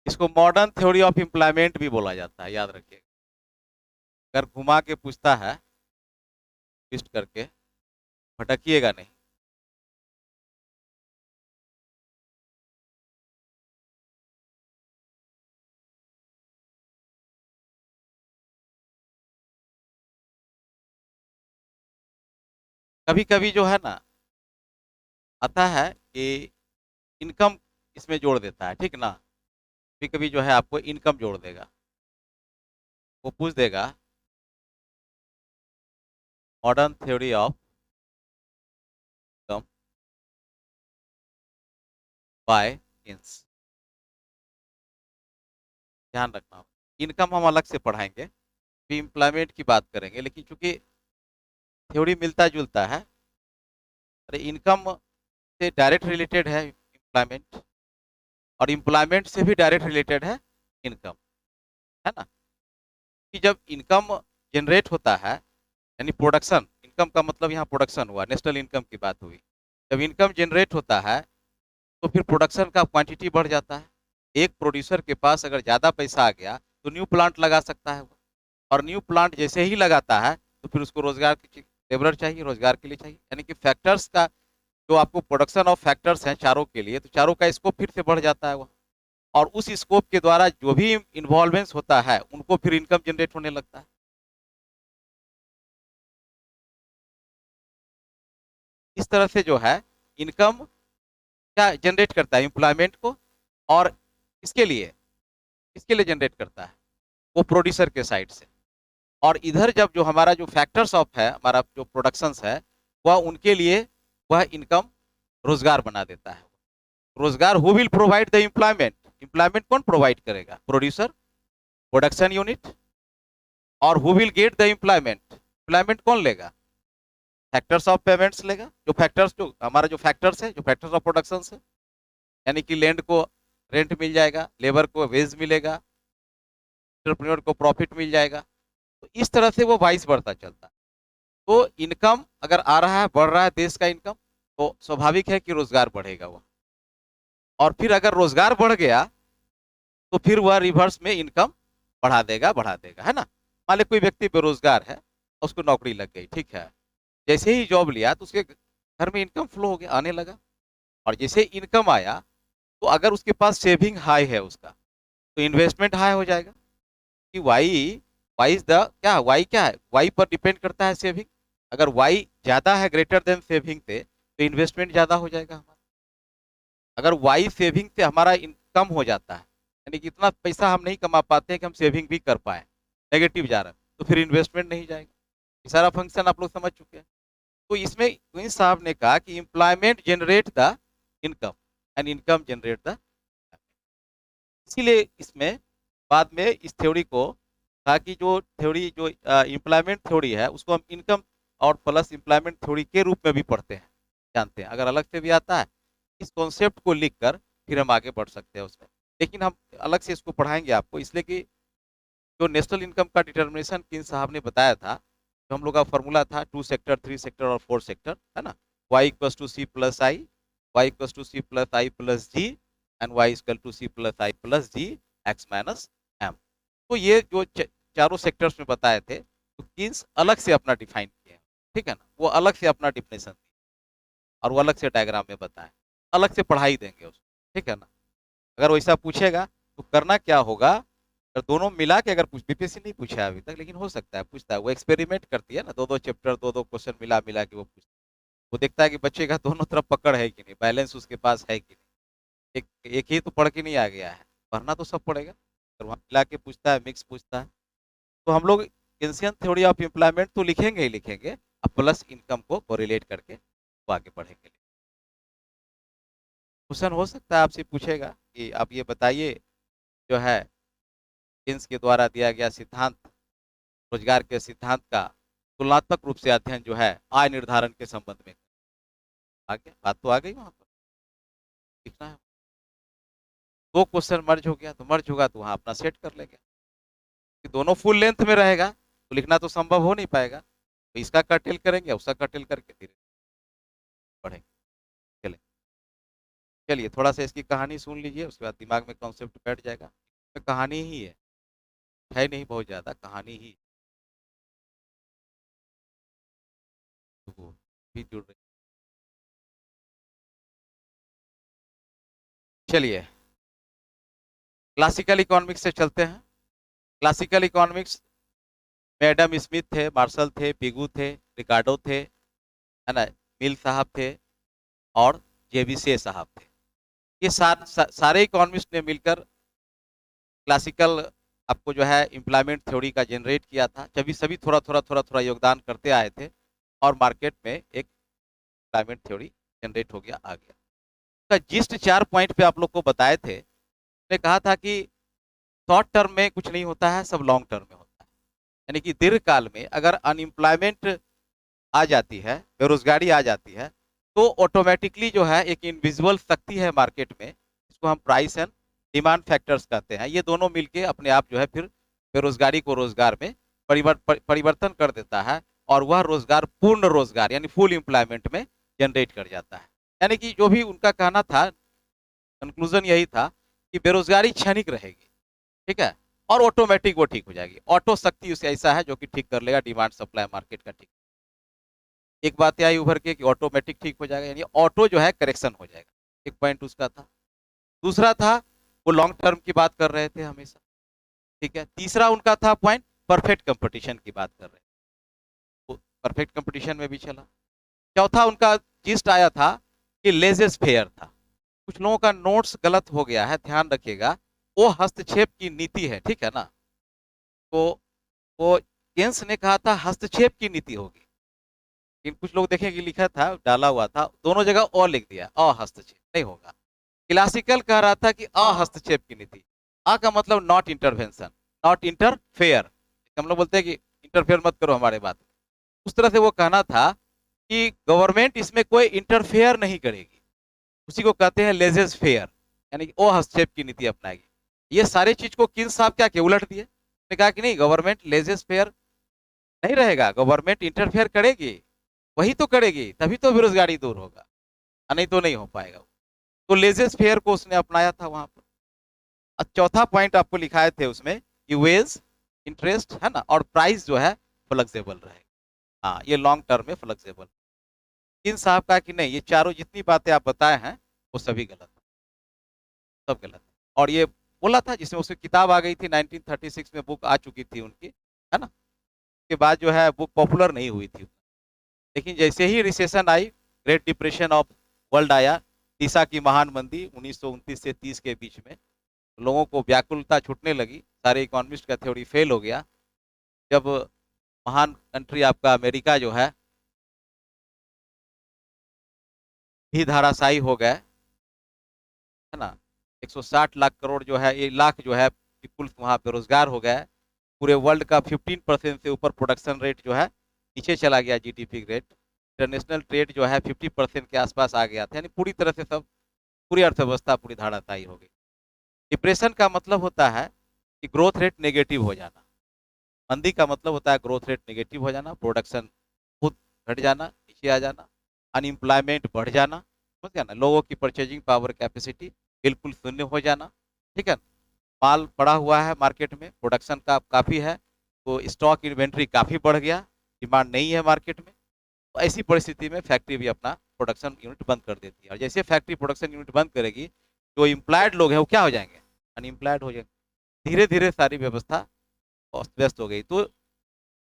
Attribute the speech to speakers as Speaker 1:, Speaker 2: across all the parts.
Speaker 1: इसको modern theory of employment भी बोला जाता है, याद रखिए। अगर घुमा के पूछता है, ट्विस्ट करके, भटकिएगा नहीं। कभी कभी जो है ना, आता है कि इनकम इसमें जोड़ देता है, ठीक ना। कभी कभी जो है आपको इनकम जोड़ देगा, वो पूछ देगा modern theory of income by Keynes. ध्यान रखना, इनकम हम अलग से पढ़ाएंगे, भी एम्प्लॉयमेंट की बात करेंगे, लेकिन चूंकि थ्योरी मिलता जुलता है, अरे इनकम से डायरेक्ट रिलेटेड है एम्प्लॉयमेंट, और एम्प्लॉयमेंट से भी डायरेक्ट रिलेटेड है इनकम, है ना। कि जब इनकम जनरेट होता है, यानी प्रोडक्शन, इनकम का मतलब यहाँ प्रोडक्शन हुआ, नेशनल इनकम की बात हुई। जब इनकम जनरेट होता है तो फिर प्रोडक्शन का क्वांटिटी बढ़ जाता है। एक प्रोड्यूसर के पास अगर ज़्यादा पैसा आ गया तो न्यू प्लांट लगा सकता है वो, और न्यू प्लांट जैसे ही लगाता है तो फिर उसको रोजगार की लेबर चाहिए, रोजगार के लिए चाहिए, यानी कि फैक्टर्स का जो आपको प्रोडक्शन ऑफ फैक्टर्स हैं चारों के लिए, तो चारों का स्कोप फिर से बढ़ जाता है वो, और उस स्कोप के द्वारा जो भी इन्वॉल्वमेंस होता है उनको फिर इनकम जनरेट होने लगता है। इस तरह से जो है इनकम क्या जनरेट करता है, एम्प्लॉयमेंट को, और इसके लिए, इसके लिए जनरेट करता है वो प्रोड्यूसर के साइड से। और इधर जब जो हमारा जो फैक्टर्स ऑफ है, हमारा जो प्रोडक्शंस है, वह उनके लिए वह इनकम, रोजगार बना देता है। रोजगार, who will provide the employment, employment कौन प्रोवाइड करेगा, प्रोड्यूसर, प्रोडक्शन यूनिट। और who will get the employment, employment कौन लेगा, फैक्टर्स ऑफ पेमेंट्स लेगा। जो फैक्टर्स, जो हमारा जो फैक्टर्स है, जो फैक्टर्स ऑफ प्रोडक्शन है, यानी कि लैंड को रेंट मिल जाएगा, लेबर को वेज मिलेगा, एंटरप्रेन्योर को प्रॉफिट मिल जाएगा। तो इस तरह से वो वाइस बढ़ता चलता है। तो इनकम अगर आ रहा है, बढ़ रहा है देश का इनकम, तो स्वाभाविक है कि रोजगार बढ़ेगा वो, और फिर अगर रोजगार बढ़ गया तो फिर वह रिवर्स में इनकम बढ़ा देगा, है ना। मान ली कोई व्यक्ति बेरोजगार है, उसको नौकरी लग गई, ठीक है। जैसे ही जॉब लिया तो उसके घर में इनकम फ्लो हो गया, आने लगा। और जैसे इनकम आया तो अगर उसके पास सेविंग हाई है उसका, तो इन्वेस्टमेंट हाई हो जाएगा। कि वाई, वाई इज द क्या, वाई क्या है, वाई पर डिपेंड करता है सेविंग। अगर वाई ज्यादा है, ग्रेटर देन सेविंग से, तो इन्वेस्टमेंट ज्यादा हो जाएगा हमारा। अगर वाई सेविंग से हमारा कम हो जाता है, यानी कि इतना पैसा हम नहीं कमा पाते हैं कि हम सेविंग भी कर पाए, नेगेटिव जा रहा है, तो फिर इन्वेस्टमेंट नहीं जाएगा। ये सारा फंक्शन आप लोग समझ चुके हैं। तो इसमें क्वीन साहब ने कहा कि employment generate the income and income generate the, इसीलिए इसमें बाद में इस थ्योरी को कहा कि जो थ्योरी, जो एम्प्लॉयमेंट थ्योरी है, उसको हम इनकम और प्लस एम्प्लॉयमेंट थ्योरी के रूप में भी पढ़ते हैं, जानते हैं। अगर अलग से भी आता है, इस कॉन्सेप्ट को लिखकर फिर हम आगे बढ़ सकते हैं उसमें। लेकिन हम अलग से इसको पढ़ाएंगे आपको, इसलिए कि जो नेशनल इनकम का डिटर्मिनेशन किन साहब ने बताया था, जो हम लोग का फॉर्मूला था 2 सेक्टर, 3 सेक्टर और 4 सेक्टर, है ना। y equal to C plus I, Y equal to C plus I plus G, and Y equal to C plus I plus G X minus M. तो ये जो चारों सेक्टर्स में बताए थे, तो किन्स अलग से अपना डिफाइन किए हैं, ठीक है ना। वो अलग से अपना डिफिनेशन दिए, और वो अलग से डायग्राम में बताए, अलग से पढ़ाई देंगे उसको, ठीक है ना। अगर वैसा पूछेगा तो करना क्या होगा, अगर दोनों मिला के, अगर बीपीएससी नहीं पूछा है अभी तक, लेकिन हो सकता है पूछता है, वो एक्सपेरिमेंट करती है ना, दो दो चैप्टर, दो दो क्वेश्चन मिला मिला के वो पूछता है। वो देखता है कि बच्चे का दोनों तरफ पकड़ है कि नहीं, बैलेंस उसके पास है कि नहीं। एक एक ही तो पढ़ के नहीं आ गया है, पढ़ना तो सब पड़ेगा। तो वहाँ मिला के पूछता है, मिक्स पूछता है। तो हम लोग एंशियंट थ्योरी ऑफ एम्प्लॉयमेंट तो लिखेंगे ही लिखेंगे, अब प्लस इनकम को कोरिलेट करके वो आगे बढ़ेंगे। क्वेश्चन हो सकता है आपसे पूछेगा कि आप ये बताइए, जो है किन्स के द्वारा दिया गया सिद्धांत, रोजगार के सिद्धांत का तुलनात्मक रूप से अध्ययन जो है आय निर्धारण के संबंध में, आगे बात तो आ गई वहां पर, लिखना है। दो क्वेश्चन मर्ज हो गया, तो मर्ज होगा तो वहां अपना सेट कर लेंगे। कि दोनों फुल लेंथ में रहेगा तो लिखना तो संभव हो नहीं पाएगा, तो इसका कर्टेल करेंगे, उसका कर्टेल करके धीरे बढ़ेंगे, चलेंगे। चलिए थोड़ा सा इसकी कहानी सुन लीजिए, उसके बाद दिमाग में कॉन्सेप्ट बैठ जाएगा। तो कहानी ही है नहीं बहुत ज़्यादा कहानी ही। तो भी जुड़ रही। चलिए क्लासिकल इकोनॉमिक्स से चलते हैं। क्लासिकल इकोनॉमिक्स में एडम स्मिथ थे, मार्शल थे, पिगू थे, रिकार्डो थे, है ना, मिल साहब थे और जेबीसे साहब थे। ये सारे इकोनॉमिस्ट ने मिलकर क्लासिकल आपको जो है एम्प्लॉयमेंट थ्योरी का जनरेट किया था। सभी सभी थोड़ा थोड़ा थोड़ा थोड़ा योगदान करते आए थे और मार्केट में एक एम्प्लॉयमेंट थ्योरी जनरेट हो गया, आ गया। का जिस्ट 4 पॉइंट पे आप लोग को बताए थे। ने कहा था कि शॉर्ट टर्म में कुछ नहीं होता है, सब लॉन्ग टर्म में होता है। यानी कि दीर्घ काल में अगर अनएम्प्लॉयमेंट आ जाती है, बेरोजगारी आ जाती है, तो ऑटोमेटिकली जो है एक इनविजिबल शक्ति है मार्केट में, इसको हम प्राइस एंड डिमांड फैक्टर्स कहते हैं। ये दोनों मिलके अपने आप जो है फिर बेरोजगारी को रोजगार में परिवर्तन कर देता है और वह रोजगार पूर्ण रोजगार यानी फुल एम्प्लॉयमेंट में जनरेट कर जाता है। यानी कि जो भी उनका कहना था, कंक्लूजन यही था कि बेरोजगारी क्षणिक रहेगी, ठीक है, और ऑटोमेटिक वो ठीक हो जाएगी। ऑटो शक्ति उसे ऐसा है जो कि ठीक कर लेगा डिमांड सप्लाई मार्केट का ठीक। एक बात आई उभर के कि ऑटोमेटिक ठीक हो जाएगा, यानी ऑटो जो है करेक्शन हो जाएगा। एक पॉइंट उसका था। दूसरा था वो लॉन्ग टर्म की बात कर रहे थे हमेशा, ठीक है। तीसरा उनका था पॉइंट परफेक्ट कंपटीशन की बात कर रहे थे, परफेक्ट कंपटीशन में भी चला। चौथा उनका जिस्ट आया था कि लेजेस फेयर था। कुछ लोगों का नोट्स गलत हो गया है, ध्यान रखिएगा। वो हस्तक्षेप की नीति है, ठीक है ना। तो वो केन्स ने कहा था हस्तक्षेप की नीति होगी, लेकिन कुछ लोग देखेंगे लिखा था, डाला हुआ था, दोनों जगह अ लिख दिया, अहस्तक्षेप नहीं होगा। क्लासिकल कह रहा था कि अहस्तक्षेप की नीति। आ का मतलब नॉट इंटरवेंशन, नॉट इंटरफेयर। हम लोग बोलते हैं कि इंटरफेयर मत करो हमारे बात में। उस तरह से वो कहना था कि गवर्नमेंट इसमें कोई इंटरफेयर नहीं करेगी, उसी को कहते हैं लेजेस फेयर, यानी कि वो हस्तक्षेप की नीति अपनाएगी। ये सारे चीज को किन साहब क्या के उलट दिए। ने कहा कि नहीं, गवर्नमेंट लेजेस फेयर नहीं रहेगा, गवर्नमेंट इंटरफेयर करेगी, वही तो करेगी, तभी तो बेरोजगारी दूर होगा, नहीं तो नहीं हो पाएगा। तो लेजेस फेयर को उसने अपनाया था वहां पर। चौथा पॉइंट आपको लिखाए थे उसमें कि वेज इंटरेस्ट है ना, और प्राइस जो है फ्लेक्सिबल रहेगा। हाँ, ये लॉन्ग टर्म में फ्लेक्सिबल। इन साहब का कि नहीं, ये चारों जितनी बातें आप बताए हैं वो सभी गलत है, सब गलत है। और ये बोला था जिसमें उसकी किताब आ गई थी 1936 में, बुक आ चुकी थी उनकी, है ना। उसके बाद जो है बुक पॉपुलर नहीं हुई थी। लेकिन जैसे ही रिसेशन आई, ग्रेट डिप्रेशन ऑफ वर्ल्ड आया, तीसा की महान मंदी 1929 से 30 के बीच में, लोगों को व्याकुलता छूटने लगी, सारे इकोनॉमिस्ट का थ्योरी फेल हो गया। जब महान कंट्री आपका अमेरिका जो है भी धाराशाही हो गए, है ना, 160 लाख करोड़ जो है, ये लाख जो है पीपुल्स वहाँ बेरोजगार हो गए। पूरे वर्ल्ड का 15% से ऊपर प्रोडक्शन रेट जो है नीचे चला गया, जीडीपी रेट। इंटरनेशनल ट्रेड जो है 50% के आसपास आ गया था, यानी पूरी तरह से सब, पूरी अर्थव्यवस्था पूरी धाराशाही हो गई। डिप्रेशन का मतलब होता है कि ग्रोथ रेट नेगेटिव हो जाना, मंदी का मतलब होता है ग्रोथ रेट नेगेटिव हो जाना, प्रोडक्शन खुद घट जाना, नीचे आ जाना, अनएम्प्लॉयमेंट बढ़ जाना, समझ गया ना, लोगों की परचेजिंग पावर कैपेसिटी बिल्कुल शून्य हो जाना, ठीक है। माल पड़ा हुआ है मार्केट में, प्रोडक्शन का काफ़ी है, तो स्टॉक इन्वेंट्री काफ़ी बढ़ गया, डिमांड नहीं है मार्केट में। तो ऐसी परिस्थिति में फैक्ट्री भी अपना प्रोडक्शन यूनिट बंद कर देती है, और जैसे फैक्ट्री प्रोडक्शन यूनिट बंद करेगी, जो एम्प्लॉयड लोग हैं वो क्या हो जाएंगे, अनएम्प्लॉयड हो जाएंगे। धीरे धीरे सारी व्यवस्था अस्त व्यस्त हो गई। तो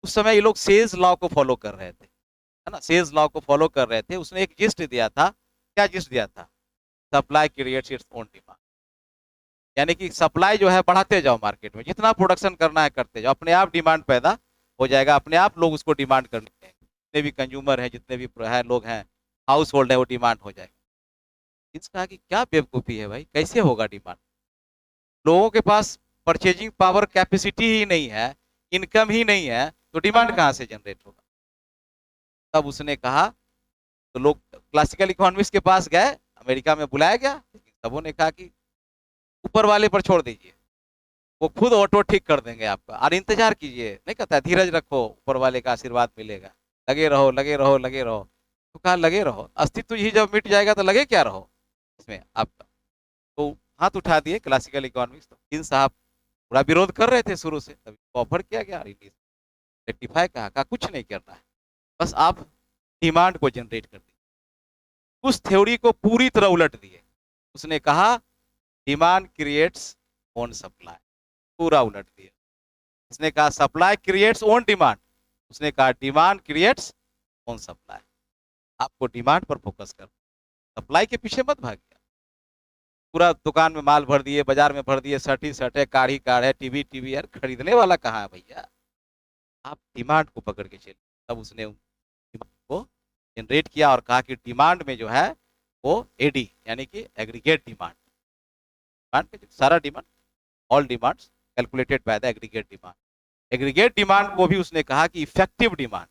Speaker 1: उस समय ये लोग सेल्स लॉ को फॉलो कर रहे थे, है ना, सेल्स लॉ को फॉलो कर रहे थे। उसने एक जिस्ट दिया था, क्या जिस्ट दिया था, supply creates its own demand. यानी कि सप्लाई जो है बढ़ाते जाओ मार्केट में, जितना प्रोडक्शन करना है करते जाओ, अपने आप डिमांड पैदा हो जाएगा, अपने आप लोग उसको डिमांड करने, जितने भी कंज्यूमर हैं, जितने भी है लोग हैं, हाउस होल्ड है, वो डिमांड हो जाएगा। इसका कि क्या बेवकूफ़ी है भाई, कैसे होगा डिमांड। लोगों के पास परचेजिंग पावर कैपेसिटी ही नहीं है, इनकम ही नहीं है, तो डिमांड कहाँ से जनरेट होगा। तब उसने कहा, तो लोग क्लासिकल इकोनॉमिक्स के पास गए, अमेरिका में बुलाया गया, लेकिन सबों ने कहा कि ऊपर वाले पर छोड़ दीजिए, वो खुद ऑटो ठीक कर देंगे आपका, और इंतजार कीजिए, नहीं कहता धीरज रखो, ऊपर वाले का आशीर्वाद मिलेगा, लगे रहो लगे रहो लगे रहो। तो कहा लगे रहो, अस्तित्व ही जब मिट जाएगा तो लगे क्या रहो इसमें, आप हाथ उठा दिए क्लासिकल इकोनॉमिक्स, तो इन साहब पूरा विरोध कर रहे थे शुरू से, तभी ऑफर किया गया रिलीज। रेक्टिफाई कहा कुछ नहीं करना है, बस आप डिमांड को जनरेट कर दीजिए। उस थ्योरी को पूरी तरह उलट दिए। उसने कहा डिमांड क्रिएट्स ओन सप्लाई, पूरा उलट दिया। उसने कहा सप्लाई क्रिएट्स ओन डिमांड, उसने कहा डिमांड क्रिएट्स ओन सप्लाई। आपको डिमांड पर फोकस कर, सप्लाई के पीछे मत भागिए। पूरा दुकान में माल भर दिए, बाजार में भर दिए, शर्ट ही शर्ट है, कार ही कार है, टीवी टीवी, यार खरीदने वाला कहाँ है भैया। आप डिमांड को पकड़ के चलिए। तब उसने डिमांड को जनरेट किया और कहा कि डिमांड में जो है वो एडी यानी कि एग्रीगेट डिमांड, डिमांड में सारा demand, all demands calculated by the aggregate demand. Aggregate demand को भी उसने कहा कि इफेक्टिव डिमांड,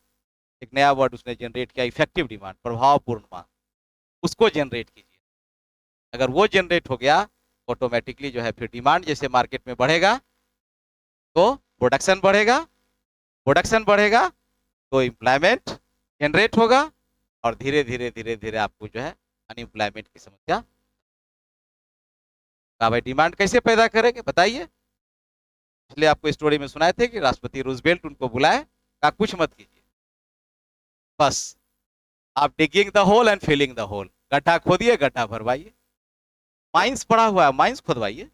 Speaker 1: एक नया वर्ड उसने जनरेट किया, इफेक्टिव डिमांड, प्रभावपूर्ण मांग, उसको जनरेट कीजिए। अगर वो जनरेट हो गया ऑटोमेटिकली जो है फिर डिमांड जैसे मार्केट में बढ़ेगा तो प्रोडक्शन बढ़ेगा, प्रोडक्शन बढ़ेगा तो एम्प्लॉयमेंट जनरेट होगा, और धीरे धीरे धीरे धीरे आपको जो है अनएम्प्लॉयमेंट की समस्या। भाई डिमांड कैसे पैदा करेंगे बताइए। इसलिए आपको स्टोरी में सुनाए थे कि राष्ट्रपति रूजवेल्ट उनको बुलाए, कहा कुछ मत कीजिए, बस आप digging the hole and filling the hole, गड्ढा खोदिए गड्ढा भरवाइए। माइंस पड़ा हुआ है, माइंस खोदवाइए।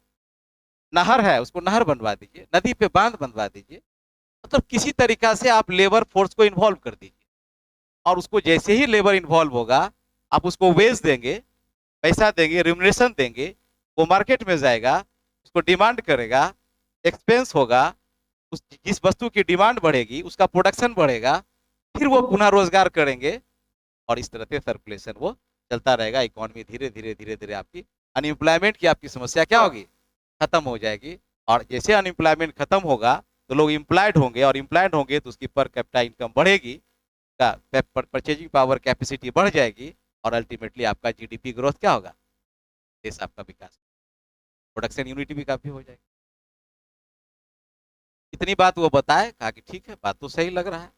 Speaker 1: नहर है उसको नहर बनवा दीजिए, नदी पे बांध बनवा दीजिए। मतलब किसी तरीका से आप लेबर फोर्स को इन्वॉल्व कर दीजिए, और उसको जैसे ही लेबर इन्वॉल्व होगा आप उसको वेज देंगे, पैसा देंगे, रिम्यूनरेशन देंगे, वो मार्केट में जाएगा, उसको डिमांड करेगा, एक्सपेंस होगा, उस जिस वस्तु की डिमांड बढ़ेगी उसका प्रोडक्शन बढ़ेगा, फिर वो पुनः रोजगार करेंगे, और इस तरह से सर्कुलेशन वो चलता रहेगा। इकोनॉमी धीरे धीरे धीरे धीरे आपकी अनएम्प्लॉयमेंट की आपकी समस्या क्या होगी, खत्म हो जाएगी। और जैसे अनएम्प्लॉयमेंट खत्म होगा तो लोग एम्प्लॉयड होंगे, और एम्प्लॉयड होंगे तो उसकी पर कैपिटा इनकम बढ़ेगी, परचेजिंग पावर कैपेसिटी बढ़ जाएगी, और अल्टीमेटली आपका जीडीपी ग्रोथ क्या होगा, देश आपका विकास, प्रोडक्शन यूनिटी भी काफी हो जाएगी। इतनी बात वो बताए, कहा कि ठीक है बात तो सही लग रहा है,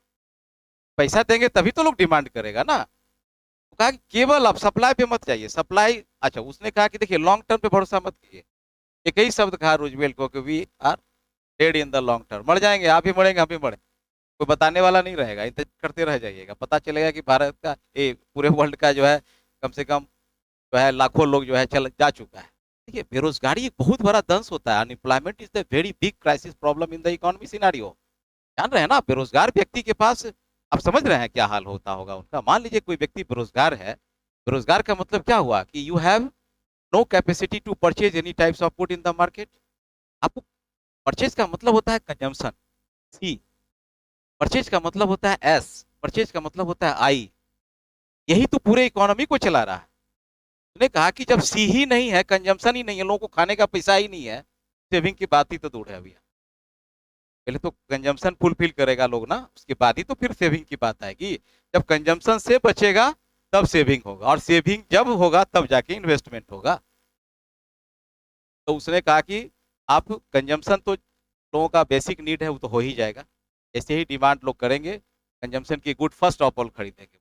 Speaker 1: पैसा देंगे तभी तो लोग डिमांड करेगा ना। तो कहा कि केवल आप सप्लाई पे मत जाइए, सप्लाई अच्छा। उसने कहा कि देखिए लॉन्ग टर्म पे भरोसा मत कीजिए। एक ही शब्द कहा रूजवेल्ट को कि we are dead in the long term, मर जाएंगे, आप भी मरेंगे हम भी मरेंगे, कोई बताने वाला नहीं रहेगा, इंतजार करते रह जाइएगा, पता चलेगा कि भारत का ये पूरे वर्ल्ड का जो है कम से कम जो है लाखों लोग जो है चल जा चुका है। देखिए बेरोजगारी एक बहुत बड़ा दंश होता है, unemployment is the very big crisis problem in the economy scenario. जान रहे हैं ना, बेरोजगार व्यक्ति के पास आप समझ रहे हैं क्या हाल होता होगा उनका। मान लीजिए कोई व्यक्ति बेरोजगार है, बेरोजगार का मतलब क्या हुआ कि you have no capacity to purchase any types of good in the market. आपको परचेज का मतलब होता है कंजम्पशन, सी। परचेज का मतलब होता है एस, परचेज का मतलब होता है आई। यही तो पूरे इकोनॉमी को चला रहा है। उसने कहा कि जब सी ही नहीं है, कंजम्पशन ही नहीं है, लोगों को खाने का पैसा ही नहीं है, सेविंग की बात ही तो दूर है अभी। पहले तो कंजम्पशन फुलफिल करेगा लोग ना, उसके बाद ही तो फिर सेविंग की बात आएगी। जब कंजम्पशन से बचेगा तब सेविंग होगा, और सेविंग जब होगा तब जाके इन्वेस्टमेंट होगा। तो उसने कहा कि आप कंजम्पशन तो लोगों का बेसिक नीड है, वो तो हो ही जाएगा। जैसे ही डिमांड लोग करेंगे कंजम्पशन की गुड फर्स्ट ऑफ ऑल खरीदेंगे,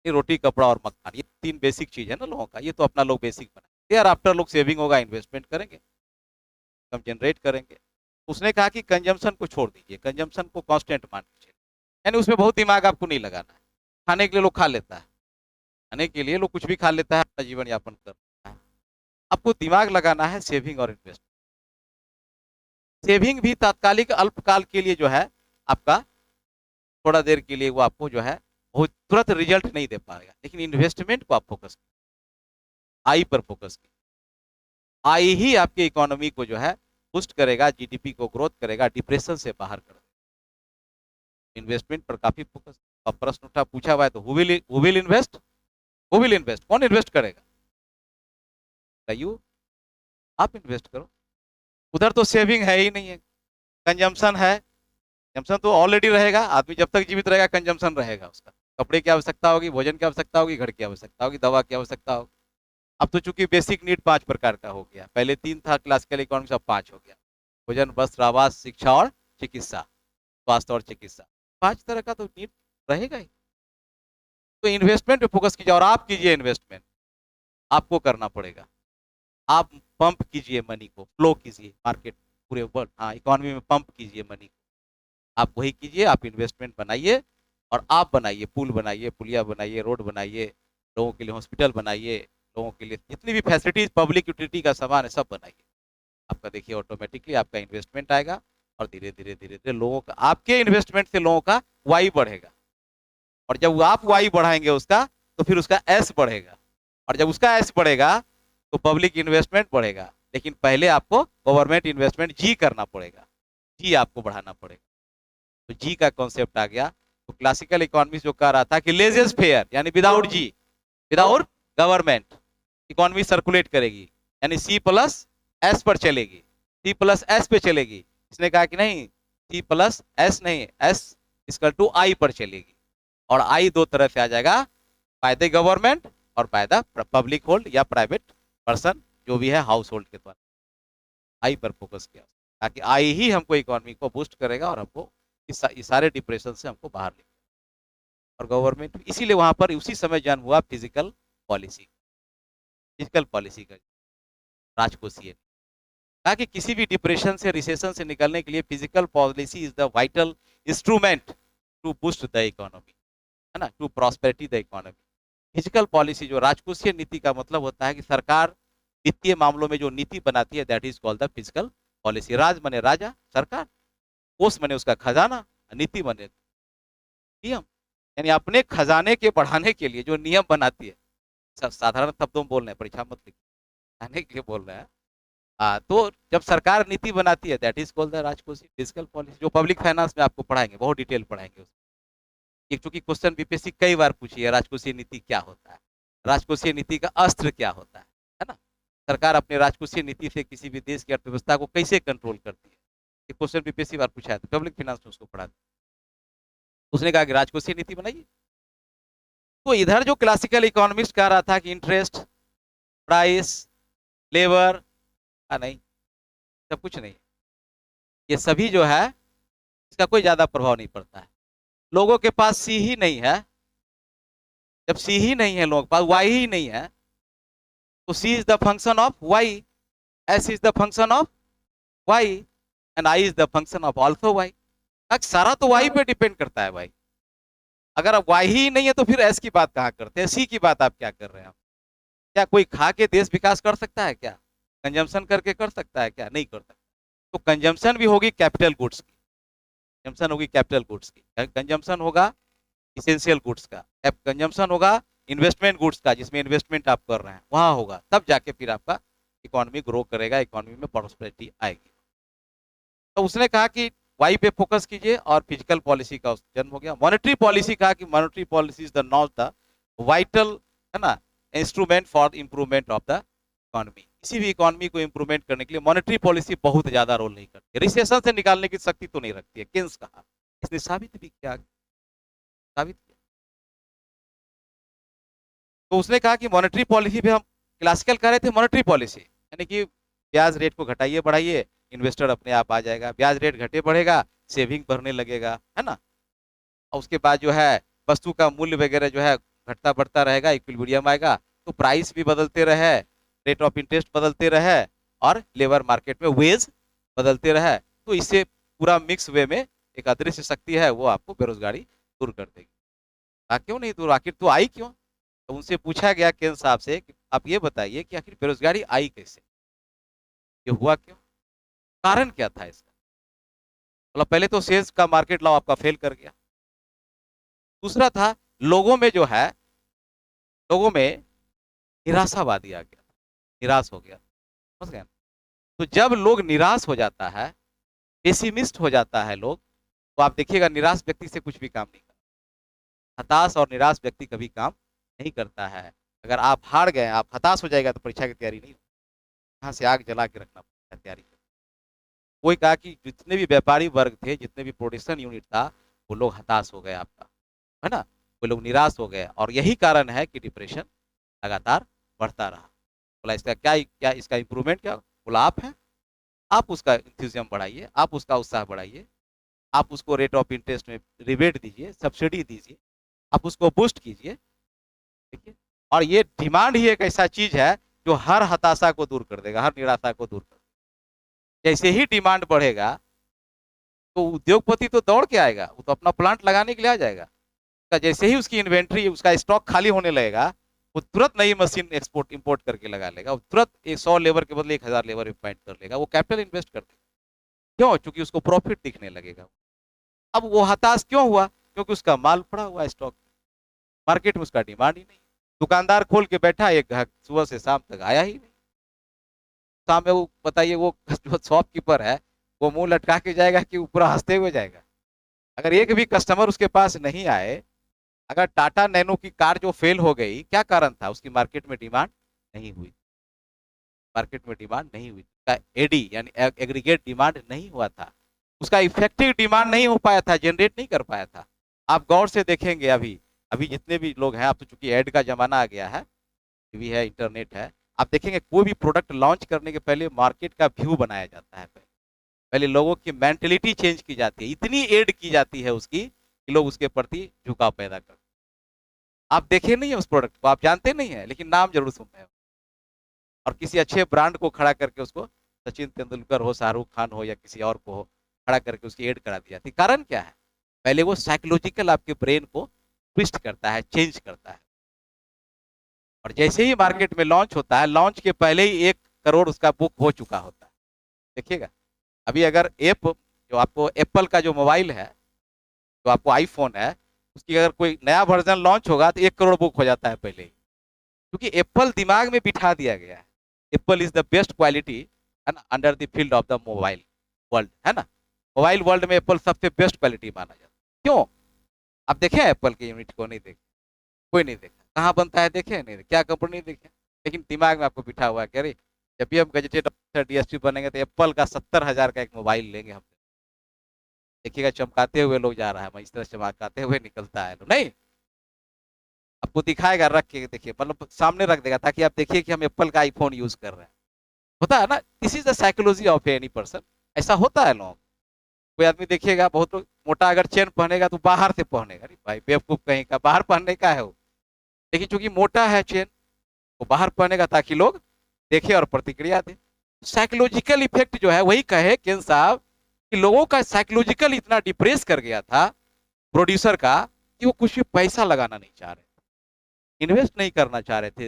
Speaker 1: ये रोटी कपड़ा और मकान, ये तीन बेसिक चीज है ना लोगों का, ये तो अपना लोग बेसिक बनाए यार। आफ्टर लोग सेविंग होगा, इन्वेस्टमेंट करेंगे, कम जनरेट करेंगे। उसने कहा कि कंजम्पशन को छोड़ दीजिए, कंजम्पशन को कांस्टेंट मान लीजिए, यानी उसमें बहुत दिमाग आपको नहीं लगाना है। खाने के लिए लोग खा लेता है, खाने के लिए लोग कुछ भी खा लेता है, अपना जीवन यापन करता है। आपको दिमाग लगाना है सेविंग और इन्वेस्टमेंट। सेविंग भी तात्कालिक अल्पकाल के लिए जो है आपका थोड़ा देर के लिए वो आपको जो है बहुत तुरंत रिजल्ट नहीं दे पाएगा, लेकिन इन्वेस्टमेंट को आप फोकस, आई पर फोकस कीजिए। आई ही आपके इकोनॉमी को जो है बूस्ट करेगा, जीडीपी को ग्रोथ करेगा, डिप्रेशन से बाहर कर देगा। इन्वेस्टमेंट पर काफी फोकस। अब प्रश्न उठा पूछा हुआ है तो who will invest, who will invest, कौन इन्वेस्ट करेगा, यू, आप इन्वेस्ट करो। उधर तो सेविंग है ही नहीं है, कंजम्पशन है, कंजम्पशन तो ऑलरेडी रहेगा, आदमी जब तक जीवित रहेगा कंजम्पशन रहेगा उसका। कपड़े की आवश्यकता होगी, भोजन की आवश्यकता होगी, घर की आवश्यकता होगी, दवा की आवश्यकता होगी। अब तो चूंकि बेसिक नीड 5 प्रकार का हो गया, पहले 3 था क्लासिकल इकोनॉमिक्स, अब 5 हो गया, भोजन वस्त्र आवास शिक्षा और चिकित्सा, स्वास्थ्य और चिकित्सा, 5 तरह का तो नीड रहेगा ही। तो इन्वेस्टमेंट पे फोकस कीजिए, और आप कीजिए इन्वेस्टमेंट, आपको करना पड़ेगा। आप पंप कीजिए मनी को, फ्लो कीजिए मार्केट पूरे वर्ल्ड, हाँ इकोनॉमी में पंप कीजिए मनी को, आप वही कीजिए, आप इन्वेस्टमेंट बनाइए और आप बनाइए, पुल बनाइए, पुलिया बनाइए, रोड बनाइए, लोगों के लिए हॉस्पिटल बनाइए, लोगों के लिए जितनी भी फैसिलिटीज पब्लिक यूटिलिटी का सामान है सब बनाइए। आपका देखिए ऑटोमेटिकली आपका इन्वेस्टमेंट आएगा और धीरे धीरे धीरे धीरे लोगों का, आपके इन्वेस्टमेंट से लोगों का वाई बढ़ेगा, और जब आप वाई बढ़ाएंगे उसका तो फिर उसका एस बढ़ेगा, और जब उसका एस बढ़ेगा तो पब्लिक इन्वेस्टमेंट बढ़ेगा। लेकिन पहले आपको गवर्नमेंट इन्वेस्टमेंट जी करना पड़ेगा, जी आपको बढ़ाना पड़ेगा। तो जी का कॉन्सेप्ट आ गया। तो क्लासिकल इकोनॉमिक्स जो कह रहा था कि लेजेस फेयर यानी विदाउट जी, विदाउट गवर्नमेंट इकोनॉमी सर्कुलेट करेगी, यानी सी प्लस एस पर चलेगी, सी प्लस एस पे चलेगी। इसने कहा कि नहीं, सी प्लस एस नहीं, एस इक्वल टू आई पर चलेगी, और आई दो तरह से आ जाएगा, बाय द गवर्नमेंट और बाय द पब्लिक होल्ड या प्राइवेट पर्सन जो भी है हाउस होल्ड के द्वारा। आई पर फोकस किया ताकि आई ही हमको इकोनॉमी को बूस्ट करेगा और हमको इस सारे डिप्रेशन से हमको बाहर ले, और गवर्नमेंट इसीलिए वहां पर उसी समय जन्म हुआ फिजिकल पॉलिसी, फिजिकल पॉलिसी का राजकोषीय, ताकि किसी भी डिप्रेशन से रिसेशन से निकलने के लिए physical policy is the vital instrument to boost the economy, है ना, to prosperity the economy. Physical policy जो राजकोषीय नीति का मतलब होता है कि सरकार वित्तीय मामलों में जो नीति बनाती है that is called the physical policy. राज माने राजा, सरकार, कोष माने उसका खजाना, नीति माने नियम, यानी अपने खजाने के बढ़ाने के लिए जो नियम बनाती है। साधारण शब्दों में बोल रहे हैं, परीक्षा मत लिखिए, के लिए बोल रहे हैं। तो जब सरकार नीति बनाती है दैट इज कॉल्ड द राजकोषीय फिजिकल पॉलिसी, जो पब्लिक फाइनेंस में आपको पढ़ाएंगे, बहुत डिटेल पढ़ाएंगे उसमें। एक चूंकि क्वेश्चन बीपीएससी कई बार पूछी है, राजकोषीय नीति क्या होता है, राजकोषीय नीति का अस्त्र क्या होता है ना, सरकार अपने राजकोषीय नीति से किसी भी देश की अर्थव्यवस्था को कैसे कंट्रोल करती है, ये क्वेश्चन बीपीएससी बार पूछा है, तो पब्लिक फाइनेंस में उसको पढ़ा। उसने कहा कि राजकोषीय नीति बनाइए। तो इधर जो क्लासिकल इकोनॉमिक्स कह रहा था कि इंटरेस्ट, प्राइस, लेबर, नहीं, सब कुछ नहीं, ये सभी जो है इसका कोई ज्यादा प्रभाव नहीं पड़ता है। लोगों के पास सी ही नहीं है, जब सी ही नहीं है लोगों के पास, वाई ही नहीं है, तो C is the function of Y, S is the function of Y, and I is the function of also Y. सारा तो वाई पे डिपेंड करता है भाई। अगर अब वाई ही नहीं है तो फिर एस की बात कहाँ करते हैं, सी की बात आप क्या कर रहे हैं? क्या कोई खा के देश विकास कर सकता है क्या? कंजम्पशन करके कर सकता है क्या? नहीं कर सकता। तो कंजम्पशन भी होगी कैपिटल गुड्स की, कंजम्पशन होगी कैपिटल गुड्स की, कंजम्पशन होगा इसेंशियल गुड्स का, कंजम्पशन होगा इन्वेस्टमेंट गुड्स का, जिसमें इन्वेस्टमेंट आप कर रहे हैं वहां होगा, तब जाके फिर आपका इकोनॉमी ग्रो करेगा, इकोनॉमी में प्रॉस्पेरिटी आएगी। तो उसने कहा कि वाई पे फोकस कीजिए, और फिजिकल पॉलिसी का जन्म हो गया। मॉनेटरी पॉलिसी कहा कि monetary policy is the not the vital, है ना, instrument for improvement of the economy. किसी भी इकोनॉमी को इंप्रूवमेंट करने के लिए मॉनेटरी पॉलिसी बहुत ज्यादा रोल नहीं करती है, रिसेशन से निकालने की शक्ति तो नहीं रखती है, केन्स कहा, इसने साबित भी किया, साबित किया। तो उसने कहा कि मॉनेटरी पॉलिसी पे हम क्लासिकल कह रहे थे, मॉनेटरी पॉलिसी यानी कि ब्याज रेट को घटाइए बढ़ाइए, इन्वेस्टर अपने आप आ जाएगा, ब्याज रेट घटे बढ़ेगा, सेविंग बढ़ने लगेगा, है ना, और उसके बाद जो है वस्तु का मूल्य वगैरह जो है घटता बढ़ता रहेगा, इक्विलिब्रियम आएगा, तो प्राइस भी बदलते रहे, रेट ऑफ इंटरेस्ट बदलते रहे, और लेबर मार्केट में वेज बदलते रहे, तो इससे पूरा मिक्स वे में एक अदृश्य शक्ति है, वो आपको बेरोजगारी दूर कर देगी। क्यों नहीं दूर, आखिर तो आई क्यों? तो उनसे पूछा गया केंद्र साहब से कि आप ये बताइए कि आखिर बेरोजगारी आई कैसे, ये हुआ क्यों, कारण क्या था इसका? मतलब पहले तो सेल्स का मार्केट लॉ आपका फेल कर गया, दूसरा था लोगों में जो है, लोगों में निराशावादी आ गया, निराश हो गया, समझ गए? तो जब लोग निराश हो जाता है, पेसिमिस्ट हो जाता है लोग, तो आप देखिएगा निराश व्यक्ति से कुछ भी काम नहीं करता, हताश और निराश व्यक्ति कभी काम नहीं करता है। अगर आप हार गए, आप हताश हो जाएगा, तो परीक्षा की तैयारी नहीं, यहाँ से आग जला के रखना पड़ता है तैयारी। कोई कहा कि जितने भी व्यापारी वर्ग थे, जितने भी प्रोडक्शन यूनिट था, वो लोग हताश हो गए आपका, है ना, वो लोग निराश हो गए, और यही कारण है कि डिप्रेशन लगातार बढ़ता रहा। बोला इसका क्या क्या इसका इंप्रूवमेंट क्या? बोला आप है, आप उसका इंथ्यूजियम बढ़ाइए, आप उसका उत्साह बढ़ाइए, आप उसको रेट ऑफ इंटरेस्ट में रिबेट दीजिए, सब्सिडी दीजिए, आप उसको बूस्ट कीजिए, देखिए। और ये डिमांड ही एक ऐसा चीज है जो हर हताशा को दूर कर देगा, हर निराशा को दूर कर देगा। जैसे ही डिमांड बढ़ेगा तो उद्योगपति तो दौड़ के आएगा, वो तो अपना प्लांट लगाने के लिए आ जाएगा। जैसे ही उसकी इन्वेंट्री, उसका स्टॉक खाली होने लगेगा, वो तुरंत नई मशीन एक्सपोर्ट इंपोर्ट करके लगा लेगा, वो तुरंत 100 लेबर के बदले 1000 लेबर अपॉइंट कर लेगा, वो कैपिटल इन्वेस्ट कर देगा। क्यों? चूंकि उसको प्रॉफिट दिखने लगेगा। अब वो हताश क्यों हुआ? क्योंकि उसका माल पड़ा हुआ है स्टॉक, मार्केट में उसका डिमांड ही नहीं। दुकानदार खोल के बैठा, एक ग्राहक सुबह से शाम तक आया ही नहीं। शाम में वो बताइए, वो जो शॉपकीपर है वो मुंह लटका के जाएगा कि वो पूरा हंसते हुए जाएगा? अगर एक भी कस्टमर उसके पास नहीं आए, अगर टाटा नैनो की कार जो फेल हो गई, क्या कारण था? उसकी मार्केट में डिमांड नहीं हुई, मार्केट में डिमांड नहीं हुई, उसका एडी यानी एग्रीगेट डिमांड नहीं हुआ था, उसका इफेक्टिव डिमांड नहीं हो पाया था, जनरेट नहीं कर पाया था। आप गौर से देखेंगे, अभी अभी जितने भी लोग हैं, आप तो चूंकि एड का जमाना आ गया है, टीवी है, इंटरनेट है, आप देखेंगे कोई भी प्रोडक्ट लॉन्च करने के पहले मार्केट का व्यू बनाया जाता है। पहले लोगों की मेंटेलिटी चेंज की जाती है, इतनी एड की जाती है उसकी कि लोग उसके प्रति झुकाव पैदा करते हैं। आप देखे नहीं है उस प्रोडक्ट को, आप जानते नहीं है, लेकिन नाम जरूर सुनते हैं। और किसी अच्छे ब्रांड को खड़ा करके उसको, सचिन तेंदुलकर हो, शाहरुख खान हो, या किसी और को हो, खड़ा करके उसकी एड करा दी जाती है। कारण क्या है? पहले वो साइकोलॉजिकल आपके ब्रेन को ट्विस्ट करता है, चेंज करता है। और जैसे ही मार्केट में लॉन्च होता है, लॉन्च के पहले ही 1 करोड़ उसका बुक हो चुका होता है। देखिएगा, अभी अगर जो आपको एप्पल का जो मोबाइल है, जो आपको आईफोन है, उसकी अगर कोई नया वर्जन लॉन्च होगा तो 1 करोड़ बुक हो जाता है पहले ही, क्योंकि एप्पल दिमाग में बिठा दिया गया है। Apple is the best quality, है ना, under the field of the mobile world, है ना। मोबाइल वर्ल्ड में एप्पल सबसे बेस्ट क्वालिटी माना जाता है। क्यों? आप देखे एप्पल के यूनिट को? नहीं देखे, कोई नहीं देखा। कहाँ बनता है देखे? नहीं, क्या कंपनी देखे, लेकिन दिमाग में आपको बिठा हुआ है कि अरे जब भी हम गजेटेड ऑफिसर डीएसपी बनेंगे तो एप्पल का 70,000 का एक मोबाइल लेंगे हम। देखिएगा, चमकाते हुए लोग जा रहा है, मैं इस तरह चमकाते हुए निकलता है नहीं, आपको दिखाएगा रख के, देखिए, मतलब सामने रख देगा ताकि आप देखिए कि हम एप्पल का आईफोन यूज कर रहे हैं। होता है ना, this is the psychology of any person. ऐसा होता है लोग। कोई आदमी देखिएगा बहुत मोटा, अगर चेन पहनेगा तो बाहर से पहनेगा, अरे भाई बेवकूफ कहीं का, बाहर पहनने का है वो। लेकिन चूंकि मोटा है चेन, वो बाहर पहनेगा ताकि लोग देखे और प्रतिक्रिया दे। साइकोलॉजिकल इफेक्ट जो है, वही कहे केन साहब कि लोगों का साइकोलॉजिकल इतना डिप्रेस कर गया था प्रोड्यूसर का, कि वो कुछ भी पैसा लगाना नहीं चाह रहे, इन्वेस्ट नहीं करना चाह रहे थे।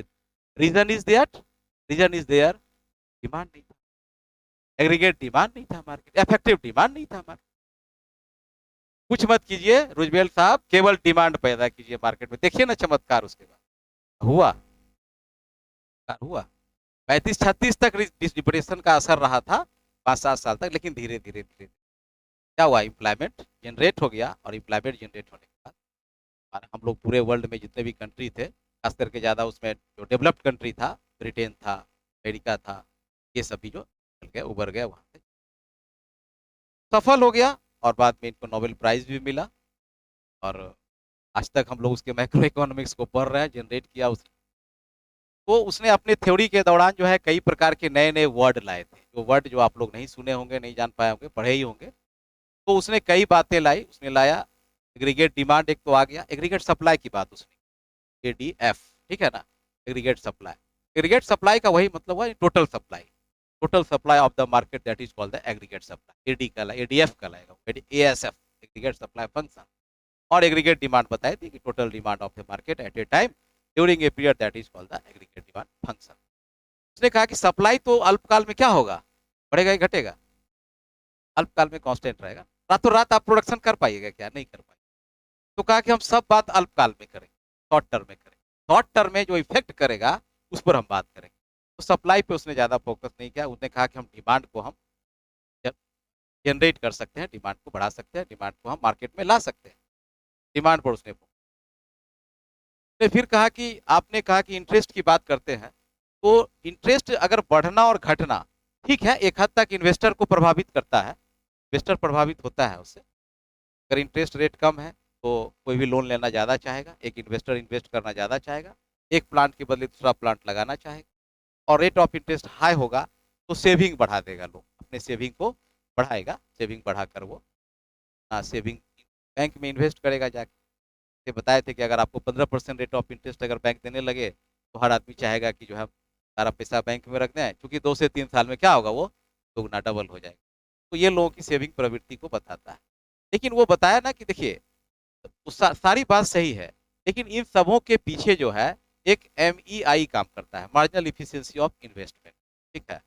Speaker 1: Reason is there, reason is there, demand नहीं था, एग्रीगेट डिमांड नहीं था मार्केट, इफेक्टिव डिमांड नहीं था मार्केट। कुछ मत कीजिए रुजवेल साहब, केवल डिमांड पैदा कीजिए मार्केट में, देखिए ना चमत्कार उसके बाद हुआ, हुआ। 35-36 तक डिप्रेशन का असर रहा था, 5-7 साल तक, लेकिन धीरे धीरे धीरे क्या हुआ, इम्प्लॉयमेंट जनरेट हो गया। और इम्प्लॉयमेंट जनरेट होने के बाद हम लोग पूरे वर्ल्ड में जितने भी कंट्री थे, खास करके ज़्यादा उसमें जो डेवलप्ड कंट्री था, ब्रिटेन था, अमेरिका था, ये सभी जो गए, उभर गए, वहाँ से सफल हो गया। और बाद में इनको नोबेल प्राइज भी मिला। और आज तक हम लोग उसके मैक्रो इकोनॉमिक्स को पढ़ रहे हैं, जनरेट किया उसने। तो उसने अपने थ्योरी के दौरान जो है कई प्रकार के नए नए वर्ड लाए थे, जो वर्ड जो आप लोग नहीं सुने होंगे, नहीं जान पाए होंगे, पढ़े ही होंगे। तो उसने कई बातें लाई, उसने लाया एग्रीगेट डिमांड, एक तो आ गया, एग्रीगेट सप्लाई की बात उसने, एडीएफ, ठीक है ना, एग्रीगेट सप्लाई। एग्रीगेट सप्लाई का वही मतलब हुआ total supply, total supply of the market, that is called the aggregate supply, AD का एडीएफ कहलाएगा, एएसएफ, एग्रीगेट सप्लाई फंक्शन। और एग्रीगेट डिमांड बताई थी कि total demand of the market at a time during a period, that is called the aggregate demand function. उसने कहा कि supply तो अल्पकाल में क्या होगा, बढ़ेगा ही घटेगा, अल्पकाल में कांस्टेंट रहेगा। रातों रात आप प्रोडक्शन कर पाइएगा क्या? नहीं कर पाएंगे। तो कहा कि हम सब बात अल्पकाल में करेंगे, शॉर्ट टर्म में करेंगे, शॉर्ट टर्म में जो इफेक्ट करेगा उस पर हम बात करेंगे। तो सप्लाई पे उसने ज्यादा फोकस नहीं किया। उसने कहा कि हम डिमांड को हम जनरेट कर सकते हैं, डिमांड को बढ़ा सकते हैं, डिमांड को हम मार्केट में ला सकते हैं, डिमांड पर उसने फिर कहा कि आपने कहा कि इंटरेस्ट की बात करते हैं, तो इंटरेस्ट अगर बढ़ना और घटना ठीक है, एक हद तक इन्वेस्टर को प्रभावित करता है, इन्वेस्टर प्रभावित होता है उससे। अगर इंटरेस्ट रेट कम है तो कोई भी लोन लेना ज़्यादा चाहेगा, एक इन्वेस्टर इन्वेस्ट करना ज़्यादा चाहेगा, एक प्लांट के बदले दूसरा प्लांट लगाना चाहेगा। और रेट ऑफ इंटरेस्ट हाई होगा तो सेविंग बढ़ा देगा, लोग अपने सेविंग को बढ़ाएगा, सेविंग बढ़ाकर वो सेविंग बैंक में इन्वेस्ट करेगा जाके। बताए थे कि अगर आपको 15% रेट ऑफ इंटरेस्ट अगर बैंक देने लगे तो हर आदमी चाहेगा कि जो है सारा पैसा बैंक में रख दें, क्योंकि 2 से 3 साल में क्या होगा, वो दोगुना डबल हो जाएगा। तो ये लोगों की सेविंग प्रवृत्ति को बताता है। लेकिन वो बताया ना कि देखिए, सारी बात सही है, लेकिन इन सबों के पीछे जो है एक MEI काम करता है, मार्जिनल इफिशियंसी ऑफ इन्वेस्टमेंट, ठीक है।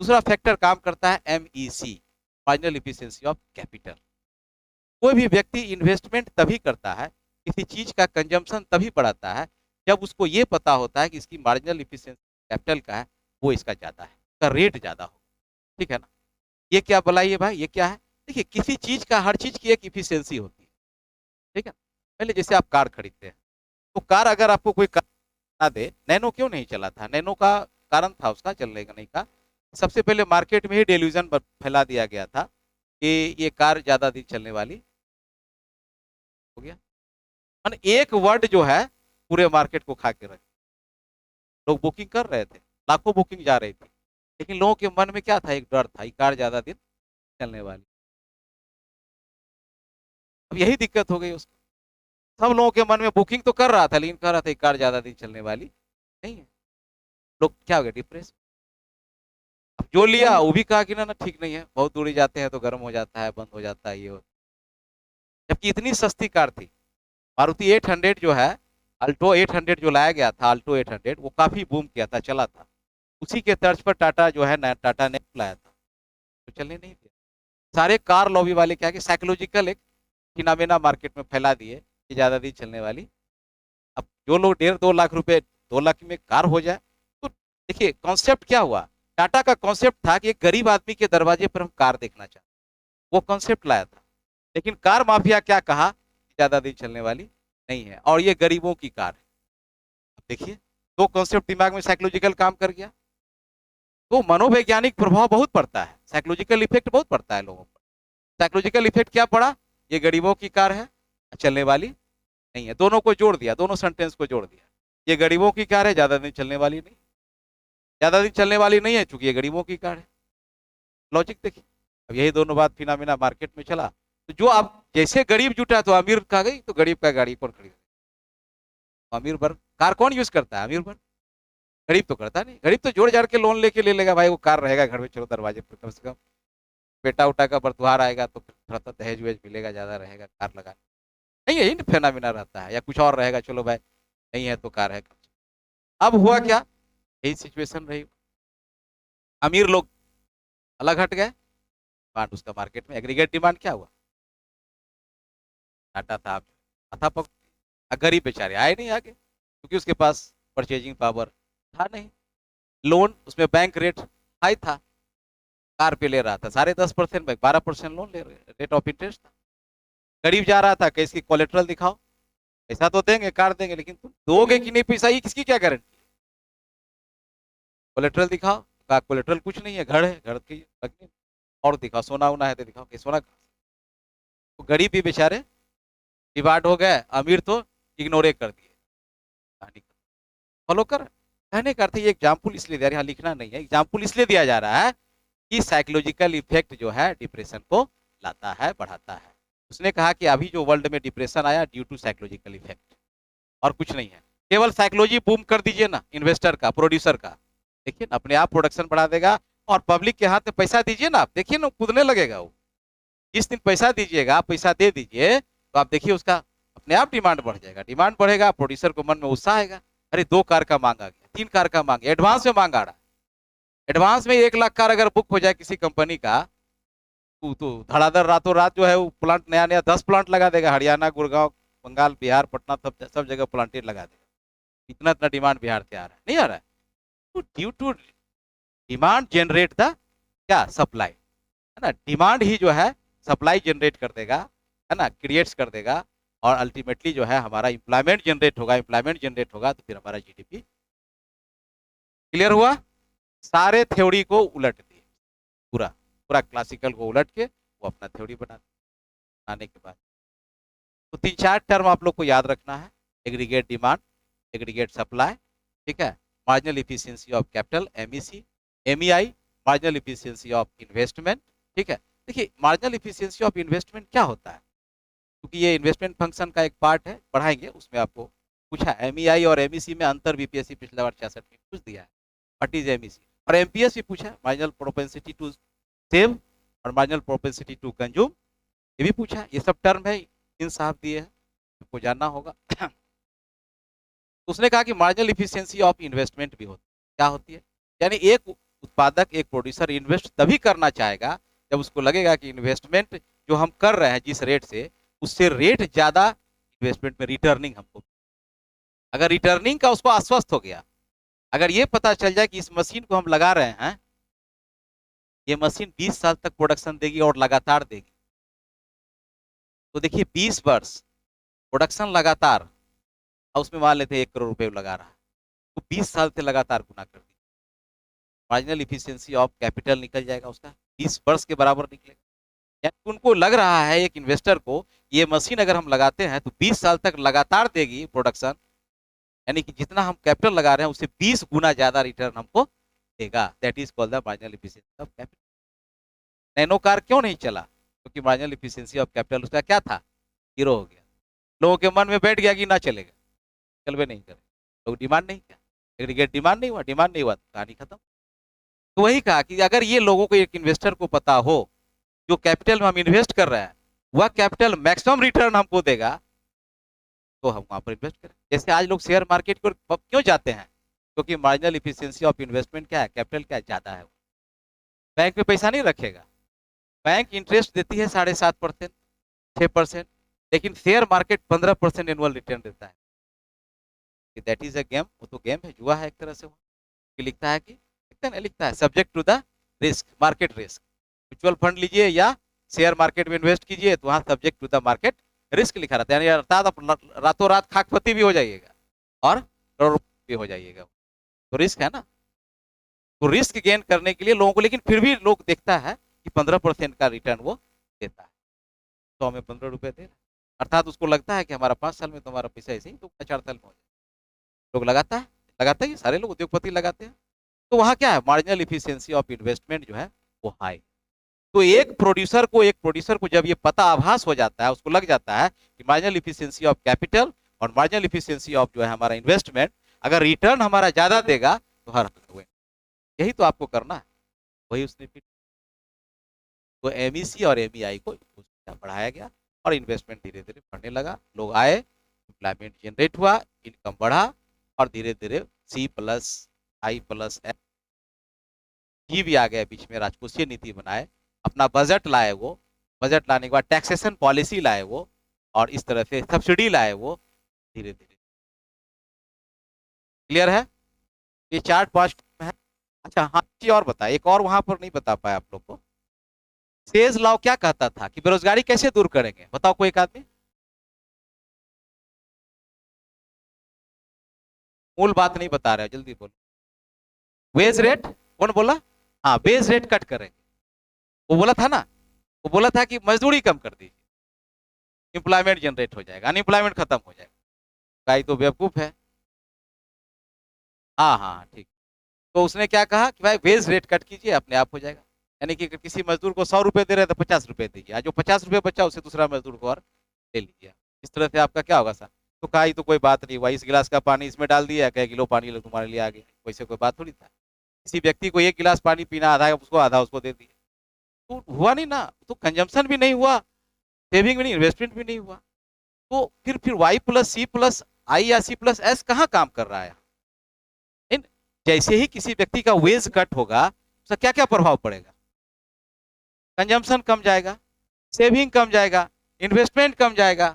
Speaker 1: दूसरा फैक्टर काम करता है MEC, marginal efficiency of capital. कोई भी व्यक्ति इन्वेस्टमेंट तभी करता है, किसी चीज का कंजम्पशन तभी बढ़ाता है, जब उसको ये पता होता है कि इसकी मार्जिनल इफिशियंसी कैपिटल का है वो इसका ज्यादा है, इसका रेट ज्यादा हो, ठीक है ना। ये क्या बुलाइए भाई, ये क्या है? देखिए, किसी चीज का, हर चीज की एक इफिशियंसी होती है, ठीक है। पहले जैसे आप कार खरीदते हैं, तो कार अगर आपको कोई कार ना दे, नैनो क्यों नहीं चला था? नैनो का कारण था उसका चलने का नहीं का, सबसे पहले मार्केट में ही डेल्यूजन फैला दिया गया था कि ये कार ज्यादा दिन चलने वाली हो गया। मान एक वर्ड जो है पूरे मार्केट को खा के रख, लोग बुकिंग कर रहे थे, लाखों बुकिंग जा रही थी, लेकिन लोगों के मन में क्या था, एक डर था, ये कार ज्यादा दिन चलने वाली। अब यही दिक्कत हो गई उसको, सब लोगों के मन में बुकिंग तो कर रहा था, लेकिन कह रहा था ये कार ज्यादा दिन चलने वाली नहीं है। लोग क्या हो गए, डिप्रेस। अब जो लिया वो भी कहा कि ना ना ठीक नहीं है, बहुत दूरी जाते हैं तो गर्म हो जाता है, बंद हो जाता है, ये जबकि इतनी सस्ती कार थी। मारुति 800 जो है, अल्टो 800 जो लाया गया था, अल्टो 800 वो काफी बूम किया था, चला था। उसी के तर्ज पर टाटा जो है ना, टाटा ने लाया था, तो चलने नहीं दिया। सारे कार लॉबी वाले क्या कि साइकोलॉजिकल एक फिनोमेना मार्केट में फैला दिए कि ज्यादा दिन चलने वाली। अब जो लोग 1.5-2 लाख रुपए, 2 लाख में कार हो जाए, तो देखिए कॉन्सेप्ट क्या हुआ। टाटा का कॉन्सेप्ट था कि एक गरीब आदमी के दरवाजे पर हम कार देखना चाहते, वो कॉन्सेप्ट लाया था। लेकिन कार माफिया क्या कहा, ज्यादा दिन चलने वाली नहीं है और ये गरीबों की कार है। अब देखिए, दो कॉन्सेप्ट दिमाग में साइकोलॉजिकल काम कर गया, तो मनोवैज्ञानिक प्रभाव बहुत पड़ता है, साइकोलॉजिकल इफेक्ट बहुत पड़ता है लोगों पर। साइकोलॉजिकल इफेक्ट क्या पड़ा, ये गरीबों की कार है, चलने वाली नहीं है, दोनों को जोड़ दिया, दोनों सेंटेंस को जोड़ दिया। ये गरीबों की कार है, ज्यादा दिन चलने वाली नहीं, ज्यादा दिन चलने वाली नहीं है चूंकि ये गरीबों की कार है। लॉजिक देखिए। अब यही दोनों बात फिनोमेना मार्केट में चला, तो जो आप जैसे गरीब जुटा तो अमीर का गई, तो गरीब का गाड़ी कौन खरीद, अमीर पर कार कौन यूज करता है, अमीर पर। गरीब तो करता नहीं, गरीब तो जोड़ जाड़ के लोन लेके ले लेगा, भाई वो कार रहेगा घर में, चलो दरवाजे पर, कम से कम बेटा उटा का बरतुहार आएगा तो थोड़ा सा दहेज वहेज मिलेगा, ज्यादा रहेगा कार लगा। नहीं, यही फेनामिना रहता है, या कुछ और रहेगा, चलो भाई नहीं है तो कार है। अब हुआ क्या, यही सिचुएशन रही। अमीर लोग अलग हट गए, डिमांड उसका मार्केट में, एग्रीगेट डिमांड क्या हुआ, टाटा था अथापक, गरीब बेचारे आए नहीं आगे, क्योंकि उसके पास परचेजिंग पावर था नहीं। लोन उसमें बैंक रेट हाई था, कार पे ले रहा था 10.5% बैंक, 12% लोन ले रहे, रेट ऑफ इंटरेस्ट था। गरीब जा रहा था कि इसकी कोलेट्रल दिखाओ, पैसा तो देंगे, कार देंगे, लेकिन तुम दोगे कि नहीं पैसा, ये किसकी क्या गारंटी, कोलेट्रल दिखाओ। का कोलेट्रल कुछ नहीं है, घर है, घर की लगनी, और दिखाओ सोना वोना है तो दिखाओ कि सोना। तो गरीब भी बेचारे डिवाइड हो गए, अमीर तो इग्नोरे कर दिए। कहानी फॉलो कर, कहने का अर्थ ये एग्जाम्पल इसलिए दिया, यहाँ लिखना नहीं है, एग्जाम्पल इसलिए दिया जा रहा है कि साइकोलॉजिकल इफेक्ट जो है डिप्रेशन को लाता है, बढ़ाता है। उसने कहा कि अभी जो वर्ल्ड में डिप्रेशन आया ड्यू टू साइकोलॉजिकल इफेक्ट, और कुछ नहीं है। केवल साइकोलॉजी बूम कर दीजिए ना, इन्वेस्टर का, प्रोड्यूसर का, देखिए ना अपने आप प्रोडक्शन बढ़ा देगा। और पब्लिक के हाथ में पैसा दीजिए ना, आप देखिए ना कूदने लगेगा वो। जिस दिन पैसा दीजिएगा, पैसा दे दीजिए, तो आप देखिए उसका अपने आप डिमांड बढ़ जाएगा, डिमांड बढ़ेगा, प्रोड्यूसर को मन में उत्साह आएगा, अरे 2 कार का मांग आ गया, 3 कार का मांग, एडवांस में मांग आ रहा है। एडवांस में 1 लाख कार अगर बुक हो जाए किसी कंपनी का, तो धड़ाधड़ रातों रात जो है वो प्लांट, नया नया 10 प्लांट लगा देगा, हरियाणा, गुड़गांव, बंगाल, बिहार, पटना, सब सब जगह प्लांटेड लगा देगा। इतना इतना डिमांड बिहार से आ रहा है, नहीं आ रहा है, तो due to demand generate the क्या, सप्लाई, है ना। डिमांड ही जो है सप्लाई जनरेट कर देगा, है ना, क्रिएट्स कर देगा, और अल्टीमेटली जो है हमारा एम्प्लॉयमेंट जनरेट होगा, एम्प्लॉयमेंट जनरेट होगा तो फिर हमारा जीडीपी। क्लियर हुआ, सारे थ्योरी को उलट दिए, पूरा पूरा क्लासिकल को उलट के वो अपना थ्योरी बनाने के बाद, तो 3-4 टर्म आप लोग को याद रखना है, एग्रीगेट डिमांड, एग्रीगेट सप्लाई, ठीक है, marginal efficiency of capital MEC, MEI, marginal efficiency of investment, ठीक है। देखिए मार्जिनल इफिशियंसी ऑफ इन्वेस्टमेंट क्या होता है, क्योंकि ये इन्वेस्टमेंट फंक्शन का एक पार्ट है, पढ़ाएंगे उसमें आपको पूछा MEI और MEC में अंतर BPSC पिछला बार 66 में पूछ दिया है। What is MEC. और एमपीएस भी पूछा, मार्जिनल प्रोपेंसिटी टू सेव और मार्जिनल प्रोपेंसिटी टू कंज्यूम, ये भी पूछा। ये सब टर्म है, इन साहब दिए हैं, आपको जानना होगा। उसने कहा कि मार्जिनल इफिशियंसी ऑफ इन्वेस्टमेंट भी होती है। क्या होती है? यानी एक उत्पादक, एक प्रोड्यूसर इन्वेस्ट तभी करना चाहेगा जब उसको लगेगा कि इन्वेस्टमेंट जो हम कर रहे हैं जिस रेट से, उससे रेट ज्यादा इन्वेस्टमेंट में रिटर्निंग हमको, अगर रिटर्निंग का उसको आश्वस्त हो गया, अगर ये पता चल जाए कि इस मशीन को हम लगा रहे हैं, ये मशीन 20 साल तक प्रोडक्शन देगी और लगातार देगी, तो देखिए 20 वर्ष प्रोडक्शन लगातार, और उसमें मान लेते हैं 1 करोड़ रुपए लगा रहा है, तो 20 साल से लगातार गुना कर दी, मार्जिनल इफिशियंसी ऑफ कैपिटल निकल जाएगा उसका, 20 वर्ष के बराबर निकलेगा। यानी उनको लग रहा है, एक इन्वेस्टर को, ये मशीन अगर हम लगाते हैं तो 20 साल तक लगातार देगी प्रोडक्शन, यानी कि जितना हम कैपिटल लगा रहे हैं उससे 20 गुना ज्यादा रिटर्न हमको देगा। That is called the marginal efficiency of capital. Nano car क्यों नहीं चला? क्योंकि मार्जिनल इफिशियंसी ऑफ कैपिटल उसका क्या था? जीरो हो गया। लोगों के मन में बैठ गया कि ना चलेगा, चलवे नहीं करे, लोग डिमांड नहीं किया, एग्रीगेट डिमांड नहीं हुआ, डिमांड नहीं हुआ, कहानी खत्म। तो वही कहा कि अगर ये लोगों को, एक इन्वेस्टर को पता हो जो कैपिटल में हम इन्वेस्ट कर रहे हैं वह कैपिटल मैक्सिमम रिटर्न हमको देगा, तो हम वहां पर इन्वेस्ट करें। जैसे आज लोग शेयर मार्केट को क्यों जाते हैं? क्योंकि मार्जिनल इफिशियंसी ऑफ इन्वेस्टमेंट क्या है, कैपिटल क्या है, ज्यादा है। बैंक में पैसा नहीं रखेगा, बैंक इंटरेस्ट देती है 7.5%, 6%, लेकिन शेयर मार्केट 15% एनुअल रिटर्न देता है। दैट इज अ गेम, वो तो गेम है, जुआ है एक तरह से। वो लिखता है कि, लिखता है, लिखता है subject to the risk, market risk. Mutual fund लीजिए या शेयर मार्केट में इन्वेस्ट कीजिए तो वहां subject to the market risk लिखा रहता है, यानी अर्थात आप रातों रात खाकपति भी हो जाइएगा और करोड़ भी हो जाइएगा, तो रिस्क है ना। तो रिस्क गेन करने के लिए लोगों को, लेकिन फिर भी लोग देखता है कि 15% का रिटर्न वो देता है, तो हमें 15 रुपए दे रहा है, अर्थात उसको लगता है कि हमारा 5 साल में तो हमारा पैसा ऐसे ही तो 4 साल में हो जाए। लोग लगाता है, सारे लोग उद्योगपति लगाते हैं। तो वहां क्या है, मार्जिनल इफिशियंसी ऑफ इन्वेस्टमेंट जो है वो हाई। तो एक प्रोड्यूसर को जब ये पता आभास हो जाता है, उसको लग जाता है कि मार्जिनल इफिशियंसी ऑफ कैपिटल और मार्जिनल इफिशियंसी ऑफ जो है हमारा इन्वेस्टमेंट, अगर रिटर्न हमारा ज्यादा देगा तो हर हुए, यही तो आपको करना है। वही उसने फिर, तो एमईसी और एमईआई को बढ़ाया गया और इन्वेस्टमेंट धीरे धीरे बढ़ने लगा, लोग आए, एम्प्लॉयमेंट जनरेट हुआ, इनकम बढ़ा, और धीरे धीरे C+I+F जी भी आ गया बीच में, राजकोषीय नीति बनाए, अपना बजट लाए वो, बजट लाने के बाद टैक्सेशन पॉलिसी लाए वो, और इस तरह से सब्सिडी लाए वो, धीरे धीरे। क्लियर है? ये चार्ट 5 है। अच्छा हाँ, चीज और बताए, एक और वहां पर नहीं बता पाया आप लोग को। सेज लॉ क्या कहता था कि बेरोजगारी कैसे दूर करेंगे? बताओ कोई एक आदमी, मूल बात नहीं बता रहे, जल्दी बोलो। वेज रेट, कौन बोला? हाँ, वेज रेट कट करेंगे, वो बोला था ना, वो बोला था कि मजदूरी कम कर दीजिए, एम्प्लॉयमेंट जनरेट हो जाएगा, अनएम्प्लॉयमेंट खत्म हो जाएगा। गाय तो बेवकूफ है। हाँ हाँ ठीक। तो उसने क्या कहा कि भाई वेज रेट कट कीजिए, अपने आप हो जाएगा। यानी कि किसी मजदूर को 100 रुपए दे रहे हैं तो 50 रुपए दीजिए, जो 50 रुपए बचा उसे दूसरा मजदूर को और ले लीजिए। इस तरह से आपका क्या होगा सर? तो कहा तो कोई बात नहीं हुआ, इस गिलास का पानी इसमें डाल दिया, कह किलो पानी तुम्हारे लिए आ गया, वैसे कोई बात थोड़ी था। किसी व्यक्ति को 1 गिलास पानी पीना, आधा उसको आधा उसको दे दिए, तो हुआ नहीं ना, तो कंजम्पशन भी नहीं हुआ, सेविंग भी नहीं, इन्वेस्टमेंट भी नहीं हुआ। तो फिर Y+C+I या C+S कहाँ काम कर रहा है? जैसे ही किसी व्यक्ति का वेज कट होगा, उसका क्या क्या प्रभाव पड़ेगा? कंजम्पशन कम जाएगा, सेविंग कम जाएगा, इन्वेस्टमेंट कम जाएगा,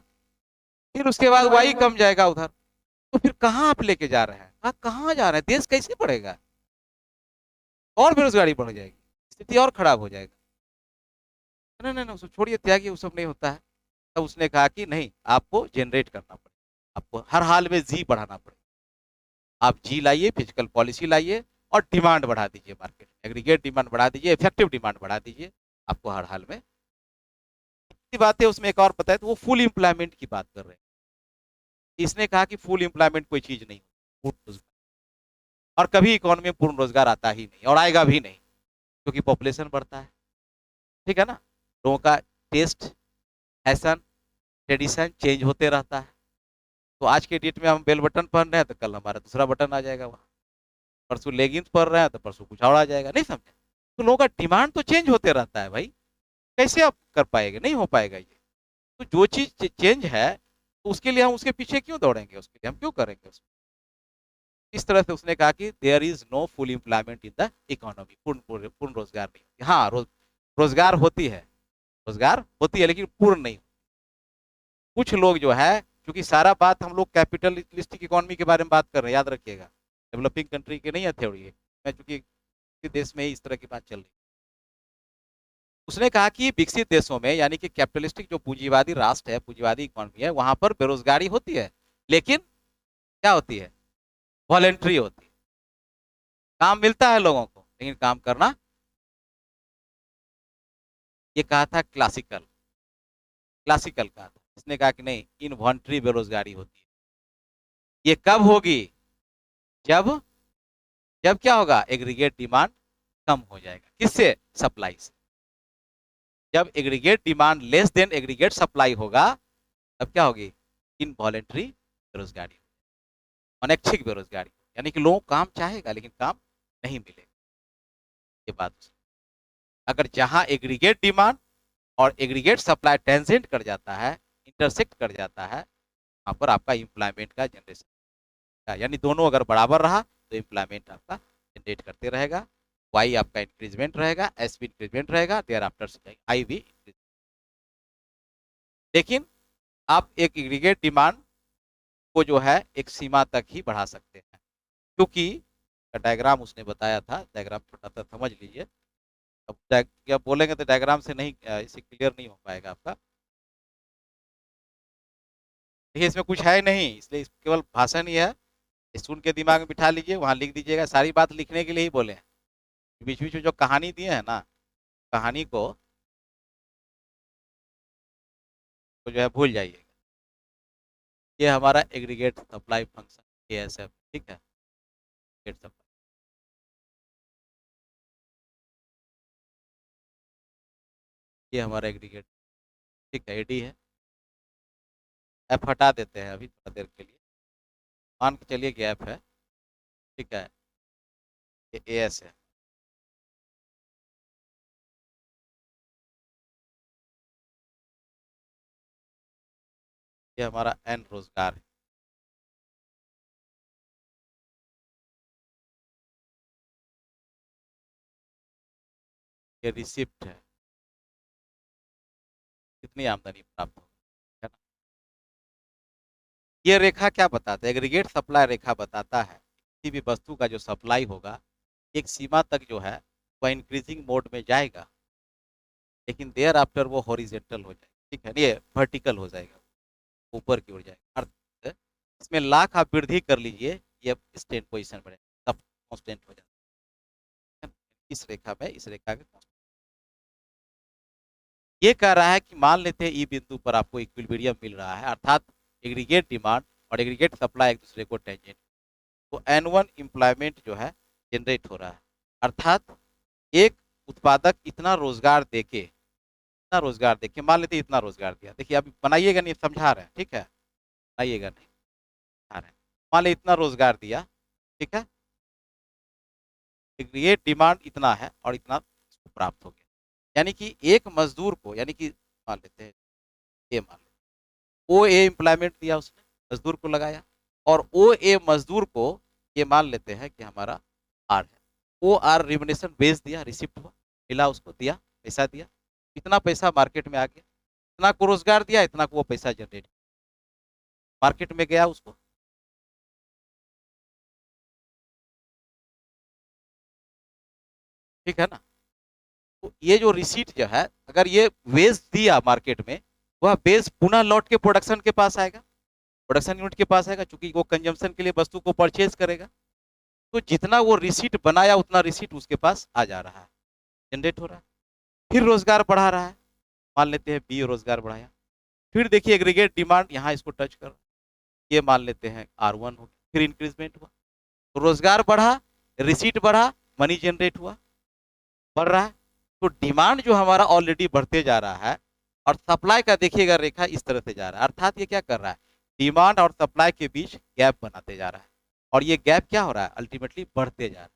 Speaker 1: फिर उसके बाद वाई कम जाएगा उधर। तो फिर कहाँ आप लेके जा रहे हैं, कहाँ जा रहे हैं, देश कैसे बढ़ेगा? और बेरोजगारी बढ़ जाएगी, स्थिति और खराब हो जाएगा। नहीं नहीं नहीं, उसको छोड़िए, त्यागी, वो सब नहीं होता है। तब उसने कहा कि नहीं, आपको जनरेट करना पड़ेगा, आपको हर हाल में जी बढ़ाना पड़ेगा। आप जी लाइए, फिजिकल पॉलिसी लाइए, और डिमांड बढ़ा दीजिए, मार्केट एग्रीगेट डिमांड बढ़ा दीजिए, इफेक्टिव डिमांड बढ़ा दीजिए, आपको हर हाल में। बात है उसमें एक और पता है, तो वो फुल एम्प्लॉयमेंट की बात कर रहे हैं। इसने कहा कि फुल एम्प्लॉयमेंट कोई चीज नहीं, और कभी इकोनॉमी में पूर्ण रोजगार आता ही नहीं और आएगा भी नहीं, क्योंकि पॉपुलेशन बढ़ता है, ठीक है ना, लोगों का टेस्ट, फैशन, ट्रेडिशन चेंज होते रहता है। तो आज के डेट में हम बेल बटन पहन रहे हैं तो कल हमारा दूसरा बटन आ जाएगा वहाँ परसों लेगिंग्स पहन रहे हैं तो परसों कुछ और आ जाएगा, नहीं समझे? तो लोगों का डिमांड तो चेंज होते रहता है भाई, कैसे आप कर पाएंगे? नहीं हो पाएगा ये। तो जो चीज चेंज है तो उसके लिए हम उसके पीछे क्यों दौड़ेंगे, उसके लिए हम क्यों करेंगे उसको? इस तरह से उसने कहा कि there is no full employment in the economy, पूर्ण पूर्ण पूर्ण रोजगार नहीं। हाँ, रोजगार होती है, रोजगार होती है लेकिन पूर्ण नहीं। कुछ लोग जो है, क्योंकि सारा बात हम लोग कैपिटलिस्टिक इकोनॉमी के बारे में बात कर रहे हैं, याद रखिएगा, डेवलपिंग कंट्री की नहीं है थ्योरी है। मैं चूंकि किसी देश में ही इस तरह की बात चल रही है। उसने कहा कि विकसित देशों में, यानी कि कैपिटलिस्टिक जो पूंजीवादी राष्ट्र है, पूंजीवादी इकोनॉमी है, वहां पर बेरोजगारी होती है, लेकिन क्या होती है? वॉलेंट्री होती है। काम मिलता है लोगों को लेकिन काम करना, ये कहा था क्लासिकल, क्लासिकल कहा था। इसने कहा कि नहीं, इनवॉलंटरी बेरोजगारी होती है। ये कब होगी? जब जब क्या होगा? एग्रीगेट डिमांड कम हो जाएगा। किससे? सप्लाई से। जब aggregate demand less than aggregate supply होगा, तब क्या होगी? इनवॉलेंट्री बेरोजगारी, अनैच्छिक बेरोजगारी, यानी कि लोग काम चाहेगा लेकिन काम नहीं मिलेगा। ये बात, अगर जहां एग्रीगेट डिमांड और एग्रीगेट सप्लाई टेंजेंट कर जाता है, इंटरसेक्ट कर जाता है, वहां पर आपका एम्प्लॉयमेंट का जनरेशन, यानी दोनों अगर बराबर रहा तो एम्प्लॉयमेंट आपका जनरेट करते रहेगा। वाई आपका इंक्रीजमेंट रहेगा, एस भी इंक्रीजमेंट रहेगा, देयर आफ्टर आई भी इंक्रीज। लेकिन आप एक एग्रीगेट डिमांड को जो है एक सीमा तक ही बढ़ा सकते हैं, क्योंकि डायग्राम उसने बताया था, डायग्राम छोटा सा समझ लीजिए। अब क्या बोलेंगे तो डायग्राम से नहीं, इसे क्लियर नहीं हो पाएगा आपका। देखिए इसमें कुछ है नहीं, इसलिए केवल भाषण ही है। सुन के दिमाग में बिठा लीजिए, वहां लिख दीजिएगा। सारी बात लिखने के लिए ही बोले हैं। बीच बीच में जो कहानी दिए है ना, कहानी को तो जो है भूल जाइए। ये हमारा एग्रीगेट सप्लाई फंक्शन एएसएफ, ठीक है, एग्रीगेट सप्लाई। ये हमारा एग्रीगेट, ठीक है, एडी है। एफ हटा देते हैं अभी थोड़ा देर के लिए, मान के चलिए कि एफ है, ठीक है। ये एएस है, ये हमारा एन रोजगार है। ये रिसिप्ट है, कितनी आमदनी प्राप्त हो, है ना। ये रेखा क्या बताता है? एग्रीगेट सप्लाई रेखा बताता है किसी भी वस्तु का जो सप्लाई होगा एक सीमा तक जो है वह इंक्रीजिंग मोड में जाएगा, लेकिन देयर आफ्टर वो हॉरिजेंटल हो जाएगा, ठीक है, ये वर्टिकल हो जाएगा, ऊपर की ओर जाएगा। अर्थ इसमें लाख आप वृद्धि कर लीजिए, ये स्टैंड पोजीशन बढ़ेगा, तब कांस्टेंट हो जाता है। इस रेखा में, इस रेखा का ये कह रहा है कि मान लेते हैं ई बिंदु पर आपको इक्विलिब्रियम मिल रहा है, अर्थात एग्रीगेट डिमांड और एग्रीगेट सप्लाई एक दूसरे को टेंजेंट, तो N1 एम्प्लॉयमेंट जो है जनरेट हो रहा है। अर्थात एक उत्पादक इतना रोजगार देके, इतना रोजगार देके, मान लेते इतना रोजगार दिया, देखिए अभी बनाइएगा नहीं, समझा रहे हैं, ठीक है, बनाइएगा नहीं, समझा रहे हैं। मान ली इतना रोजगार दिया, ठीक है, ये डिमांड इतना है और इतना इसको प्राप्त हो गया, यानी कि एक मजदूर को, यानी कि मान लेते हैं ए, मान लेते ओ ए एम्प्लॉयमेंट दिया उसने, मजदूर को लगाया, और ओ ए मजदूर को ये मान लेते हैं कि हमारा आर है, ओ आर रिमिनेशन बेच दिया, रिसिप्ट हुआ, मिला उसको, दिया, पैसा दिया, इतना पैसा मार्केट में आ गया, इतना को रोजगार दिया, इतना को वो पैसा जनरेट मार्केट में गया उसको, ठीक है ना। तो ये जो रिसीट जो है, अगर ये वेज दिया मार्केट में, वह बेस पुनः लौट के प्रोडक्शन के पास आएगा, प्रोडक्शन यूनिट के पास आएगा, चूंकि वो कंजम्पशन के लिए वस्तु को परचेज करेगा। तो जितना वो रिसीट बनाया उतना रिसीट उसके पास आ जा रहा है, जनरेट हो रहा है, फिर रोजगार बढ़ा रहा है। मान लेते हैं बी रोजगार बढ़ाया, फिर देखिए एग्रीगेट डिमांड यहाँ इसको टच कर, ये मान लेते हैं R1 हो, फिर इंक्रीजमेंट हुआ, तो रोजगार बढ़ा, रिसीट बढ़ा, मनी जनरेट हुआ, बढ़ रहा है। तो डिमांड जो हमारा ऑलरेडी बढ़ते जा रहा है, और सप्लाई का देखिएगा रेखा इस तरह से जा रहा है, अर्थात ये क्या कर रहा है? डिमांड और सप्लाई के बीच गैप बनाते जा रहा है, और ये गैप क्या हो रहा है, अल्टीमेटली बढ़ते जा रहा है,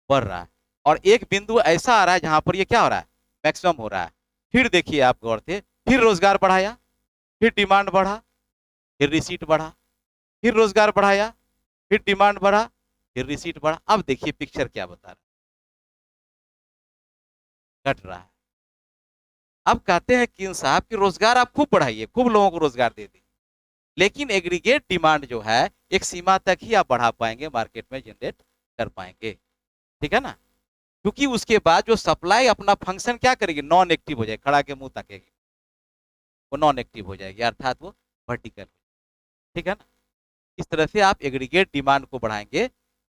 Speaker 1: बढ़ रहा है। और एक बिंदु ऐसा आ रहा है जहां पर ये क्या हो रहा है, मैक्सिमम हो रहा है। फिर देखिए आप गौर से, फिर रोजगार बढ़ाया, फिर डिमांड बढ़ा, फिर रिसीट बढ़ा, फिर रोजगार बढ़ाया, फिर डिमांड बढ़ा, फिर रिसीट बढ़ा। अब देखिए पिक्चर क्या बता रहा है, घट रहा है। अब कहते हैं कि साहब कि रोजगार आप खूब बढ़ाइए, खूब लोगों को रोजगार दे दीजिए, लेकिन एग्रीगेट डिमांड जो है एक सीमा तक ही आप बढ़ा पाएंगे, मार्केट में जनरेट कर पाएंगे, ठीक है ना। क्योंकि उसके बाद जो सप्लाई अपना फंक्शन क्या करेगी, नॉन एक्टिव हो जाएगी, खड़ा के मुंह तकेगी, वो नॉन एक्टिव हो जाएगी, अर्थात वो वर्टिकल, ठीक है ना। इस तरह से आप एग्रीगेट डिमांड को बढ़ाएंगे,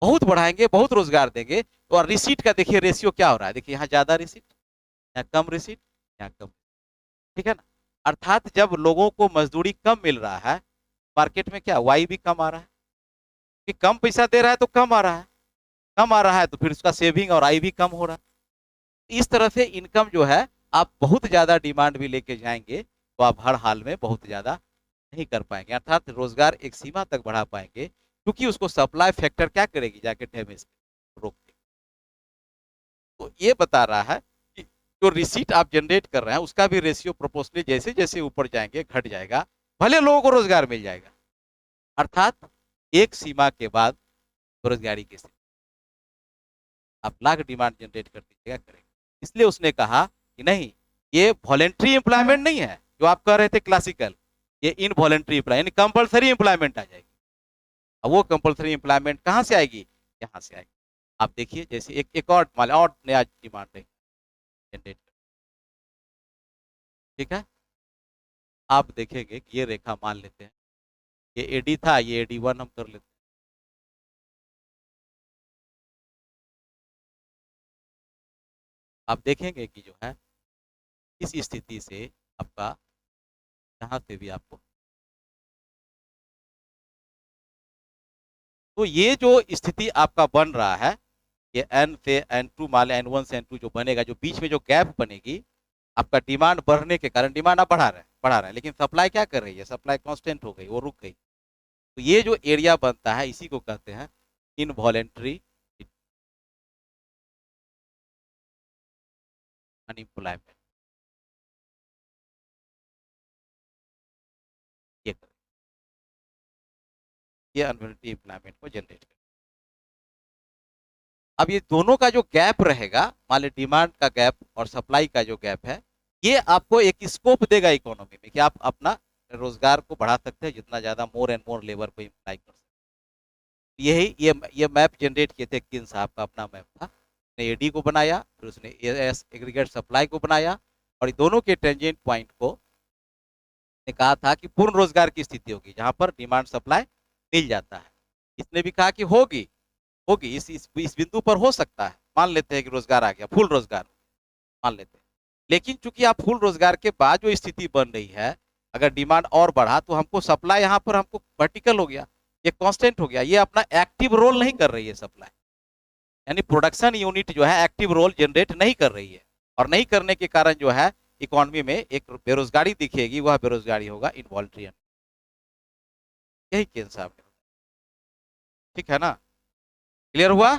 Speaker 1: बहुत रोजगार देंगे। तो और रिसीट का देखिए रेशियो क्या हो रहा है, देखिए यहाँ ज्यादा रिसीट, यहाँ कम रिसीट, यहाँ कम, ठीक है ना। अर्थात जब लोगों को मजदूरी कम मिल रहा है, मार्केट में क्या वाई भी कम आ रहा है, कि कम पैसा दे रहा है तो कम आ रहा है, कम आ रहा है तो फिर उसका सेविंग और आई भी कम हो रहा है। इस तरह से इनकम जो है, आप बहुत ज्यादा डिमांड भी लेके जाएंगे तो आप हर हाल में बहुत ज्यादा नहीं कर पाएंगे, अर्थात रोजगार एक सीमा तक बढ़ा पाएंगे, क्योंकि उसको सप्लाई फैक्टर क्या करेगी, जाके डैमेज रोक देगी। तो ये बता रहा है कि जो रिसीट आप जनरेट कर रहे हैं उसका भी रेशियो प्रोपोर्शनली जैसे जैसे ऊपर जाएंगे घट जाएगा, भले लोगों को रोजगार मिल जाएगा, अर्थात एक सीमा के बाद बेरोजगारी की स्थिति, आप लाख डिमांड जनरेट कर दीजिएगा, करेंगे। इसलिए उसने कहा कि नहीं, ये वॉलेंट्री एम्प्लॉयमेंट नहीं है जो आप कह रहे थे क्लासिकल, ये इनवॉलेंट्री एम्प्लॉयमेंट, यानी कंपलसरी एम्प्लॉयमेंट आ जाएगी। अब वो कंपलसरी एम्प्लॉयमेंट कहाँ से आएगी, यहाँ से आएगी। आप देखिए जैसे एक और नया डिमांड है जनरेट, ठीक है। आप देखेंगे कि ये रेखा मान लेते हैं, ये एडी था, ये एडी 1 हम कर लेते हैं। आप देखेंगे कि जो है इस स्थिति से आपका, यहाँ से भी आपको, तो ये जो स्थिति आपका बन रहा है, ये एन से N2 मान लें, N1 से N2 जो बनेगा, जो बीच में जो गैप बनेगी, आपका डिमांड बढ़ने के कारण, डिमांड आप बढ़ा रहे हैं, लेकिन सप्लाई क्या कर रही है, सप्लाई कांस्टेंट हो गई, वो रुक गई। तो ये जो एरिया बनता है इसी को कहते हैं इनवॉलेंट्री अनएम्प्लॉयमेंट। ये ये अनवॉलेंट्री एम्प्लॉयमेंट को जनरेट कर। अब ये दोनों का जो गैप रहेगा, मान ली डिमांड का गैप और सप्लाई का जो गैप है, ये आपको एक स्कोप देगा इकोनॉमी में कि आप अपना रोजगार को बढ़ा सकते हैं, जितना ज्यादा मोर एंड मोर लेबर को इम्प्लाई कर सकते हैं। यही ये मैप जनरेट किए थे, किन साहब का अपना मैप था, उसने एडी को बनाया, फिर उसने एस एग्रीगेट सप्लाई को बनाया, और दोनों के टेंजेंट पॉइंट को ने कहा था कि पूर्ण रोजगार की स्थिति होगी जहां पर डिमांड सप्लाई मिल जाता है। इसने भी कहा कि होगी, होगी इस बिंदु पर हो सकता है, मान लेते हैं कि रोजगार आ गया, फुल रोजगार मान लेते हैं। लेकिन चूंकि आप फुल रोजगार के बाद जो स्थिति बन रही है, अगर डिमांड और बढ़ा तो हमको सप्लाई यहाँ पर हमको वर्टिकल हो गया, ये कांस्टेंट हो गया, ये अपना एक्टिव रोल नहीं कर रही है सप्लाई, यानी प्रोडक्शन यूनिट जो है एक्टिव रोल जनरेट नहीं कर रही है, और नहीं करने के कारण जो है इकोनॉमी में एक बेरोजगारी दिखेगी, वह बेरोजगारी होगा इनवॉल्ट्री। यही केन साहब ने, ठीक है ना, क्लियर हुआ।